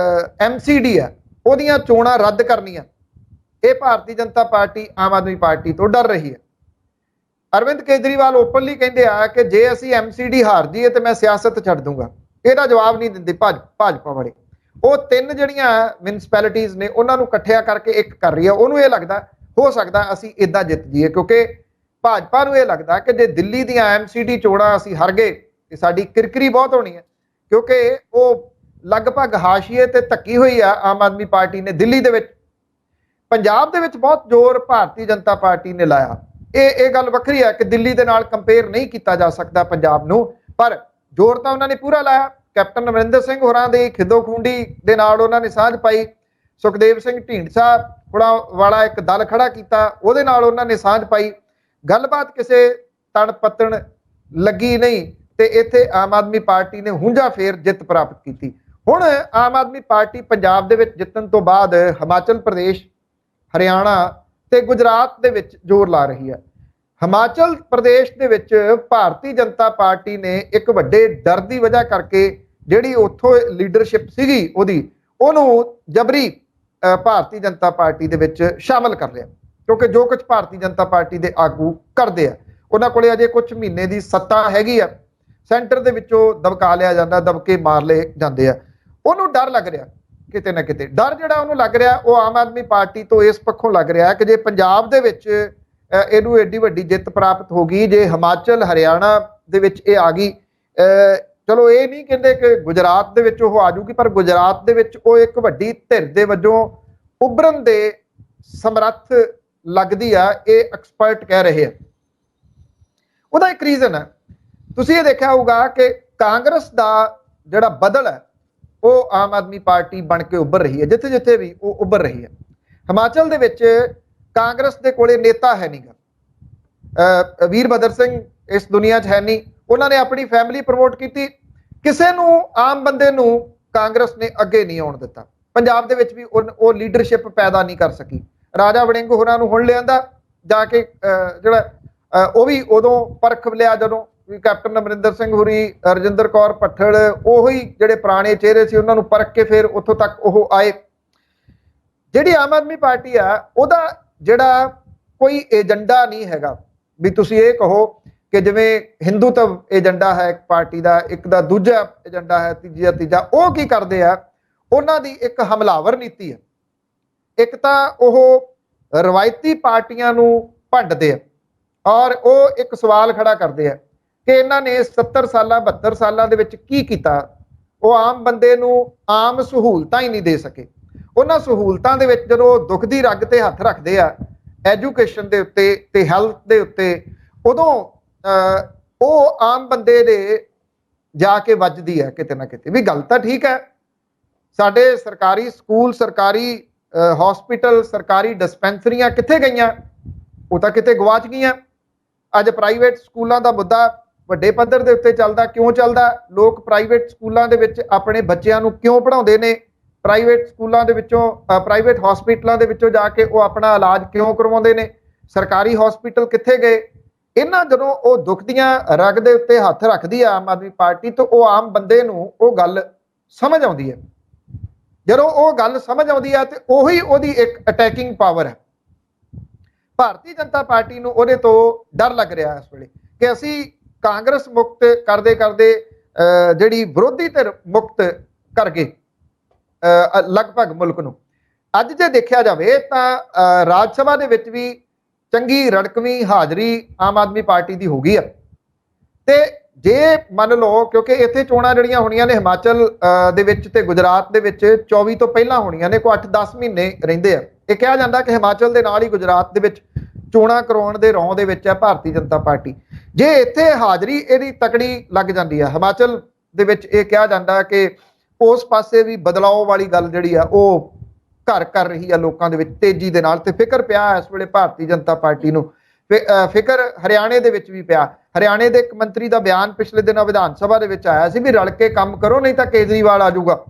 MCD ਆ ਉਹਦੀਆਂ ਚੋਣਾਂ ਰੱਦ ਕਰਨੀਆਂ, ਇਹ ਭਾਰਤੀ ਜਨਤਾ ਪਾਰਟੀ ਆਮ ਆਦਮੀ ਪਾਰਟੀ ਤੋਂ ਡਰ ਰਹੀ ਹੈ। ਅਰਵਿੰਦ ਕੇਜਰੀਵਾਲ ਓਪਨਲੀ ਕਹਿੰਦੇ ਆ ਕਿ ਜੇ ਅਸੀਂ MCD ਹਾਰ ਜਾਈਏ ਤੇ ਮੈਂ ਸਿਆਸਤ ਛੱਡ ਦੂੰਗਾ। ਇਹਦਾ ਜਵਾਬ ਨਹੀਂ ਦਿੰਦੇ ਭਾਜਪਾ ਵਾਲੇ। ਉਹ ਤਿੰਨ ਜਿਹੜੀਆਂ ਮਿਊਨਿਸਪੈਲਿਟੀਜ਼ ਨੇ ਉਹਨਾਂ ਨੂੰ ਇਕੱਠਿਆ ਕਰਕੇ ਇੱਕ ਕਰ ਰਹੀ ਹੈ। ਉਹਨੂੰ ਇਹ ਲੱਗਦਾ ਹੋ ਸਕਦਾ ਅਸੀਂ ਇਦਾਂ ਜਿੱਤ ਜਾਈਏ, ਕਿਉਂਕਿ ਭਾਜਪਾ ਨੂੰ ਇਹ ਲੱਗਦਾ ਕਿ ਜੇ ਦਿੱਲੀ ਦੀਆਂ MCD ਚੋਣਾਂ ਅਸੀਂ ਹਾਰ ਗਏ ਤੇ ਸਾਡੀ ਕਿਰਕਿਰੀ ਬਹੁਤ ਹੋਣੀ ਹੈ, ਕਿਉਂਕਿ ਉਹ ਲਗਭਗ ਹਾਸ਼ੀਏ ਤੇ ਧੱਕੀ ਹੋਈ ਆ ਆਮ ਆਦਮੀ ਪਾਰਟੀ ਨੇ ਦਿੱਲੀ ਦੇ ਵਿੱਚ। ਪੰਜਾਬ ਦੇ ਵਿੱਚ ਬਹੁਤ ਜ਼ੋਰ ਭਾਰਤੀ ਜਨਤਾ ਪਾਰਟੀ ਨੇ ਲਾਇਆ। ਇਹ ਗੱਲ ਵੱਖਰੀ ਹੈ ਕਿ ਦਿੱਲੀ ਦੇ ਨਾਲ ਕੰਪੇਅਰ ਨਹੀਂ ਕੀਤਾ ਜਾ ਸਕਦਾ ਪੰਜਾਬ ਨੂੰ, ਪਰ ਜ਼ੋਰ ਤਾਂ ਉਹਨਾਂ ਨੇ ਪੂਰਾ ਲਾਇਆ। ਕੈਪਟਨ ਅਮਰਿੰਦਰ ਸਿੰਘ ਹੋਰਾਂ ਦੀ ਖਿੱਦੋ ਖੂੰਡੀ ਦੇ ਨਾਲ ਉਹਨਾਂ ਨੇ ਸਾਂਝ ਪਾਈ। ਸੁਖਦੇਵ ਸਿੰਘ ਢੀਂਡਸਾ ਹੋਰਾਂ ਵਾਲਾ ਇੱਕ ਦਲ ਖੜਾ ਕੀਤਾ, ਉਹਦੇ ਨਾਲ ਉਹਨਾਂ ਨੇ ਸਾਂਝ ਪਾਈ। ਗੱਲਬਾਤ ਕਿਸੇ ਤਣ ਪੱਤਣ ਲੱਗੀ ਨਹੀਂ ਤੇ ਇੱਥੇ ਆਮ ਆਦਮੀ ਪਾਰਟੀ ਨੇ ਹੁੰਝਾ ਫੇਰ ਜਿੱਤ ਪ੍ਰਾਪਤ ਕੀਤੀ। ਹੁਣ ਆਮ ਆਦਮੀ ਪਾਰਟੀ ਪੰਜਾਬ ਦੇ ਵਿੱਚ ਜਿੱਤਣ ਤੋਂ ਬਾਅਦ ਹਿਮਾਚਲ ਪ੍ਰਦੇਸ਼, ਹਰਿਆਣਾ ਤੇ ਗੁਜਰਾਤ ਦੇ ਵਿੱਚ ਜ਼ੋਰ ਲਾ ਰਹੀ ਹੈ। ਹਿਮਾਚਲ ਪ੍ਰਦੇਸ਼ ਦੇ ਵਿੱਚ ਭਾਰਤੀ ਜਨਤਾ ਪਾਰਟੀ ਨੇ ਇੱਕ ਵੱਡੇ ਡਰ ਦੀ ਵਜ੍ਹਾ ਕਰਕੇ ਜਿਹੜੀ ਉੱਥੋਂ ਲੀਡਰਸ਼ਿਪ ਸੀਗੀ ਉਹਨੂੰ ਜਬਰੀ ਭਾਰਤੀ ਜਨਤਾ ਪਾਰਟੀ ਦੇ ਵਿੱਚ ਸ਼ਾਮਲ ਕਰ ਲਿਆ, ਕਿਉਂਕਿ ਜੋ ਕੁਝ ਭਾਰਤੀ ਜਨਤਾ ਪਾਰਟੀ ਦੇ ਆਗੂ ਕਰਦੇ ਆ ਉਹਨਾਂ ਕੋਲੇ ਅਜੇ ਕੁਝ ਮਹੀਨੇ ਦੀ ਸੱਤਾ ਹੈਗੀ ਆ, ਸੈਂਟਰ ਦੇ ਵਿੱਚੋਂ ਦਬਕਾ ਲਿਆ ਜਾਂਦਾ, ਦਬਕੇ ਮਾਰ ਲਏ ਜਾਂਦੇ ਆ। ਉਹਨੂੰ ਡਰ ਲੱਗ ਰਿਹਾ ਕਿਤੇ ਨਾ ਕਿਤੇ। ਡਰ ਜਿਹੜਾ ਉਹਨੂੰ ਲੱਗ ਰਿਹਾ ਉਹ ਆਮ ਆਦਮੀ ਪਾਰਟੀ ਤੋਂ ਇਸ ਪੱਖੋਂ ਲੱਗ ਰਿਹਾ ਕਿ ਜੇ ਪੰਜਾਬ ਦੇ ਵਿੱਚ ਇਹਨੂੰ ਐਡੀ ਵੱਡੀ ਜਿੱਤ ਪ੍ਰਾਪਤ ਹੋ ਗਈ, ਜੇ ਹਿਮਾਚਲ ਹਰਿਆਣਾ ਦੇ ਵਿੱਚ ਇਹ ਆ ਗਈ, ਚਲੋ ਇਹ ਨਹੀਂ ਕਹਿੰਦੇ ਕਿ ਗੁਜਰਾਤ ਦੇ ਵਿੱਚ ਉਹ ਆ ਜੂਗੀ, ਪਰ ਗੁਜਰਾਤ ਦੇ ਵਿੱਚ ਉਹ ਇੱਕ ਵੱਡੀ ਧਿਰ ਦੇ ਵਜੋਂ ਉੱਭਰਨ ਦੇ ਸਮਰੱਥ ਲੱਗਦੀ ਆ, ਇਹ ਐਕਸਪਰਟ ਕਹਿ ਰਹੇ ਆ। ਉਹਦਾ ਇੱਕ ਰੀਜ਼ਨ ਹੈ, ਤੁਸੀਂ ਇਹ ਦੇਖਿਆ ਹੋਊਗਾ ਕਿ ਕਾਂਗਰਸ ਦਾ ਜਿਹੜਾ ਬਦਲ ਹੈ ਉਹ ਆਮ ਆਦਮੀ ਪਾਰਟੀ ਬਣ ਕੇ ਉੱਭਰ ਰਹੀ ਹੈ, ਜਿੱਥੇ ਜਿੱਥੇ ਵੀ ਉਹ ਉੱਭਰ ਰਹੀ ਹੈ। ਹਿਮਾਚਲ ਦੇ ਵਿੱਚ ਕਾਂਗਰਸ ਦੇ ਕੋਲੇ ਨੇਤਾ ਹੈ ਨਹੀਂਗਾ, ਵੀਰਭਦਰ ਸਿੰਘ ਇਸ ਦੁਨੀਆ 'ਚ ਹੈ ਨਹੀਂ, ਉਹਨਾਂ ਨੇ ਆਪਣੀ ਫੈਮਿਲੀ ਪ੍ਰਮੋਟ ਕੀਤੀ, ਕਿਸੇ ਨੂੰ ਆਮ ਬੰਦੇ ਨੂੰ ਕਾਂਗਰਸ ਨੇ ਅੱਗੇ ਨਹੀਂ ਆਉਣ ਦਿੱਤਾ। ਪੰਜਾਬ ਦੇ ਵਿੱਚ ਵੀ ਉਹ ਲੀਡਰਸ਼ਿਪ ਪੈਦਾ ਨਹੀਂ ਕਰ ਸਕੀ। ਰਾਜਾ ਵੜਿੰਗ ਹੋਰਾਂ ਨੂੰ ਹੁਣ ਲਿਆਂਦਾ ਜਾ ਕੇ, ਜਿਹੜਾ ਉਹ ਵੀ ਉਦੋਂ ਪਰਖ ਲਿਆ ਜਦੋਂ ਵੀ ਕੈਪਟਨ ਅਮਰਿੰਦਰ ਸਿੰਘ ਹੋਰੀ, ਰਜਿੰਦਰ ਕੌਰ ਭੱਠਲ, ਉਹੀ ਜਿਹੜੇ ਪੁਰਾਣੇ ਚਿਹਰੇ ਸੀ ਉਹਨਾਂ ਨੂੰ ਪਰਖ ਕੇ ਫਿਰ ਉੱਥੋਂ ਤੱਕ ਉਹ ਆਏ। ਜਿਹੜੀ ਆਮ ਆਦਮੀ ਪਾਰਟੀ ਆ ਉਹਦਾ ਜਿਹੜਾ ਕੋਈ ਏਜੰਡਾ ਨਹੀਂ ਹੈਗਾ ਵੀ ਤੁਸੀਂ ਇਹ ਕਹੋ ਕਿ ਜਿਵੇਂ ਹਿੰਦੂਤਵ ਏਜੰਡਾ ਹੈ ਇੱਕ ਪਾਰਟੀ ਦਾ, ਇੱਕ ਦਾ ਦੂਜਾ ਏਜੰਡਾ ਹੈ, ਤੀਜਾ। ਉਹ ਕੀ ਕਰਦੇ ਆ, ਉਹਨਾਂ ਦੀ ਇੱਕ ਹਮਲਾਵਰ ਨੀਤੀ ਹੈ। ਇੱਕ ਤਾਂ ਉਹ ਰਵਾਇਤੀ ਪਾਰਟੀਆਂ ਨੂੰ ਭੰਡਦੇ ਆ ਔਰ ਉਹ ਇੱਕ ਸਵਾਲ ਖੜਾ ਕਰਦੇ ਆ ਕਿ ਇਹਨਾਂ ਨੇ 70 ਸਾਲਾਂ 72 ਸਾਲਾਂ ਦੇ ਵਿੱਚ ਕੀ ਕੀਤਾ। ਉਹ ਆਮ ਬੰਦੇ ਨੂੰ ਆਮ ਸਹੂਲਤਾਂ ਹੀ ਨਹੀਂ ਦੇ ਸਕੇ। ਉਹਨਾਂ ਸਹੂਲਤਾਂ ਦੇ ਵਿੱਚ ਜਦੋਂ ਦੁੱਖ ਦੀ ਰਗ ਤੇ ਹੱਥ ਰੱਖਦੇ ਆ, ਐਜੂਕੇਸ਼ਨ ਦੇ ਉੱਤੇ ਤੇ ਹੈਲਥ ਦੇ ਉੱਤੇ, ਉਦੋਂ ਉਹ ਆਮ ਬੰਦੇ ਦੇ ਜਾ ਕੇ ਵੱਜਦੀ ਹੈ ਕਿਤੇ ਨਾ ਕਿਤੇ। ਵੀ ਗੱਲ ਤਾਂ ਠੀਕ ਹੈ, ਸਾਡੇ ਸਰਕਾਰੀ ਸਕੂਲ, ਸਰਕਾਰੀ ਹਸਪੀਟਲ, ਸਰਕਾਰੀ ਡਿਸਪੈਂਸਰੀਆਂ ਕਿੱਥੇ ਗਈਆਂ? ਉਹ ਤਾਂ ਕਿਤੇ ਗਵਾਚ ਗਈਆਂ। ਅੱਜ ਪ੍ਰਾਈਵੇਟ ਸਕੂਲਾਂ ਦਾ ਮੁੱਦਾ ਵੱਡੇ ਪੱਧਰ ਦੇ ਉੱਤੇ ਚੱਲਦਾ। ਕਿਉਂ ਚੱਲਦਾ? ਲੋਕ ਪ੍ਰਾਈਵੇਟ ਸਕੂਲਾਂ ਦੇ ਵਿੱਚ ਆਪਣੇ ਬੱਚਿਆਂ ਨੂੰ ਕਿਉਂ ਪੜ੍ਹਾਉਂਦੇ ਨੇ? ਪ੍ਰਾਈਵੇਟ ਸਕੂਲਾਂ ਦੇ ਵਿੱਚੋਂ, ਪ੍ਰਾਈਵੇਟ ਹਸਪੀਟਲਾਂ ਦੇ ਵਿੱਚੋਂ ਜਾ ਕੇ ਉਹ ਆਪਣਾ ਇਲਾਜ ਕਿਉਂ ਕਰਵਾਉਂਦੇ ਨੇ? ਸਰਕਾਰੀ ਹਸਪੀਟਲ ਕਿੱਥੇ ਗਏ? ਇਹਨਾਂ ਜਦੋਂ ਉਹ ਦੁੱਖ ਦੀਆਂ ਰਗ ਦੇ ਉੱਤੇ ਹੱਥ ਰੱਖਦੀ ਆ ਆਮ ਆਦਮੀ ਪਾਰਟੀ, ਤਾਂ ਉਹ ਆਮ ਬੰਦੇ ਨੂੰ ਉਹ ਗੱਲ ਸਮਝ ਆਉਂਦੀ ਹੈ। ਜਦੋਂ ਉਹ ਗੱਲ ਸਮਝ ਆਉਂਦੀ ਹੈ ਤੇ ਉਹੀ ਉਹਦੀ ਇੱਕ ਅਟੈਕਿੰਗ ਪਾਵਰ ਹੈ। ਭਾਰਤੀ ਜਨਤਾ ਪਾਰਟੀ ਨੂੰ ਉਹਦੇ ਤੋਂ ਡਰ ਲੱਗ ਰਿਹਾ ਇਸ ਵੇਲੇ ਕਿ ਅਸੀਂ ਕਾਂਗਰਸ ਮੁਕਤ ਕਰਦੇ ਜਿਹੜੀ ਵਿਰੋਧੀ ਧਿਰ ਮੁਕਤ ਕਰ ਗਏ ਲਗਭਗ ਮੁਲਕ ਨੂੰ। ਅੱਜ ਜੇ ਦੇਖਿਆ ਜਾਵੇ ਤਾਂ ਰਾਜ ਸਭਾ ਦੇ ਵਿੱਚ ਵੀ ਚੰਗੀ ਰੜਕਵੀਂ ਹਾਜ਼ਰੀ ਆਮ ਆਦਮੀ ਪਾਰਟੀ ਦੀ ਹੋ ਗਈ ਹੈ। ਤੇ ਜੇ ਮੰਨ ਲਓ ਕਿਉਂਕਿ ਇੱਥੇ ਚੋਣਾਂ ਜਿਹੜੀਆਂ ਹੋਣੀਆਂ ਨੇ ਹਿਮਾਚਲ ਦੇ ਵਿੱਚ ਤੇ ਗੁਜਰਾਤ ਦੇ ਵਿੱਚ 24 ਤੋਂ ਪਹਿਲਾਂ ਹੋਣੀਆਂ ਨੇ, ਕੋਈ 8-10 ਮਹੀਨੇ ਰਹਿੰਦੇ ਆ। ਇਹ ਕਿਹਾ ਜਾਂਦਾ ਕਿ ਹਿਮਾਚਲ ਦੇ ਨਾਲ ਹੀ ਗੁਜਰਾਤ ਦੇ ਵਿੱਚ ਚੋਣਾਂ ਕਰਾਉਣ ਦੇ ਰੌਂ ਦੇ ਵਿੱਚ ਹੈ ਭਾਰਤੀ ਜਨਤਾ ਪਾਰਟੀ। ਜੇ ਇੱਥੇ ਹਾਜ਼ਰੀ ਇਹਦੀ ਤਕੜੀ ਲੱਗ ਜਾਂਦੀ ਹੈ ਹਿਮਾਚਲ ਦੇ ਵਿੱਚ, ਇਹ ਕਿਹਾ ਜਾਂਦਾ ਕਿ ਉਸ ਪਾਸੇ ਵੀ ਬਦਲਾਅ ਵਾਲੀ ਗੱਲ ਜਿਹੜੀ ਆ ਉਹ ਘਰ ਕਰ ਰਹੀ ਆ ਲੋਕਾਂ ਦੇ ਵਿੱਚ ਤੇਜ਼ੀ ਦੇ ਨਾਲ, ਤੇ ਫਿਕਰ ਪਿਆ ਇਸ ਵੇਲੇ ਭਾਰਤੀ ਜਨਤਾ ਪਾਰਟੀ ਨੂੰ। ਫਿਕਰ ਹਰਿਆਣੇ ਦੇ ਵਿੱਚ ਵੀ ਪਿਆ। ਹਰਿਆਣੇ ਦੇ ਇੱਕ ਮੰਤਰੀ ਦਾ ਬਿਆਨ ਪਿਛਲੇ ਦਿਨਾਂ ਵਿਧਾਨ ਸਭਾ ਦੇ ਵਿੱਚ ਆਇਆ ਸੀ ਵੀ ਰਲ ਕੇ ਕੰਮ ਕਰੋ ਨਹੀਂ ਤਾਂ ਕੇਜਰੀਵਾਲ ਆ ਜਾਊਗਾ।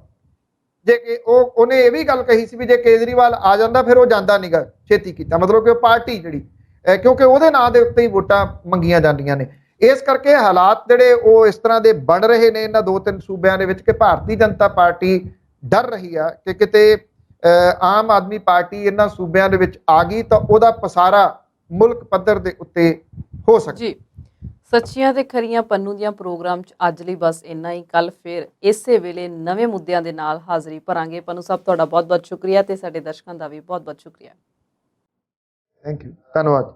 ਜੇ ਕਿ ਉਹਨੇ ਇਹ ਵੀ ਗੱਲ ਕਹੀ ਸੀ ਵੀ ਜੇ ਕੇਜਰੀਵਾਲ ਆ ਜਾਂਦਾ ਫਿਰ ਉਹ ਜਾਂਦਾ ਨਹੀਂਗਾ ਛੇਤੀ ਕੀਤਾ, ਮਤਲਬ ਕਿ ਉਹ ਪਾਰਟੀ ਜਿਹੜੀ ਕਿਉਂਕਿ ਉਹਦੇ ਨਾਂ ਦੇ ਉੱਤੇ ਹੀ ਵੋਟਾਂ ਮੰਗੀਆਂ ਜਾਂਦੀਆਂ ਨੇ। ਇਸ ਕਰਕੇ ਹਾਲਾਤ ਜਿਹੜੇ ਉਹ ਇਸ ਤਰ੍ਹਾਂ ਦੇ ਬਣ ਰਹੇ ਨੇ ਇਹਨਾਂ 2-3 ਸੂਬਿਆਂ ਦੇ ਵਿੱਚ ਕਿ ਭਾਰਤੀ ਜਨਤਾ ਪਾਰਟੀ ਡਰ ਰਹੀ ਆ ਕਿ ਕਿਤੇ ਆਮ ਆਦਮੀ ਪਾਰਟੀ ਇਹਨਾਂ ਸੂਬਿਆਂ ਦੇ ਵਿੱਚ ਆ ਗਈ ਤਾਂ ਉਹਦਾ ਪਸਾਰਾ ਮੁਲਕ ਪੱਧਰ ਦੇ ਉੱਤੇ ਹੋ ਸਕਦਾ। ਜੀ, ਸੱਚੀਆਂ ਤੇ ਖਰੀਆਂ ਪੰਨੂ ਦੀਆਂ ਪ੍ਰੋਗਰਾਮ 'ਚ ਅੱਜ ਲਈ ਬਸ ਇੰਨਾ ਹੀ। ਕੱਲ ਫਿਰ ਇਸੇ ਵੇਲੇ ਨਵੇਂ ਮੁੱਦਿਆਂ ਦੇ ਨਾਲ ਹਾਜ਼ਰੀ ਭਰਾਂਗੇ। ਪੰਨੂ ਸਾਹਿਬ, ਤੁਹਾਡਾ ਬਹੁਤ ਬਹੁਤ ਸ਼ੁਕਰੀਆ ਤੇ ਸਾਡੇ ਦਰਸ਼ਕਾਂ ਦਾ ਵੀ ਬਹੁਤ ਬਹੁਤ ਸ਼ੁਕਰੀਆ। ਥੈਂਕ ਯੂ, ਧੰਨਵਾਦ।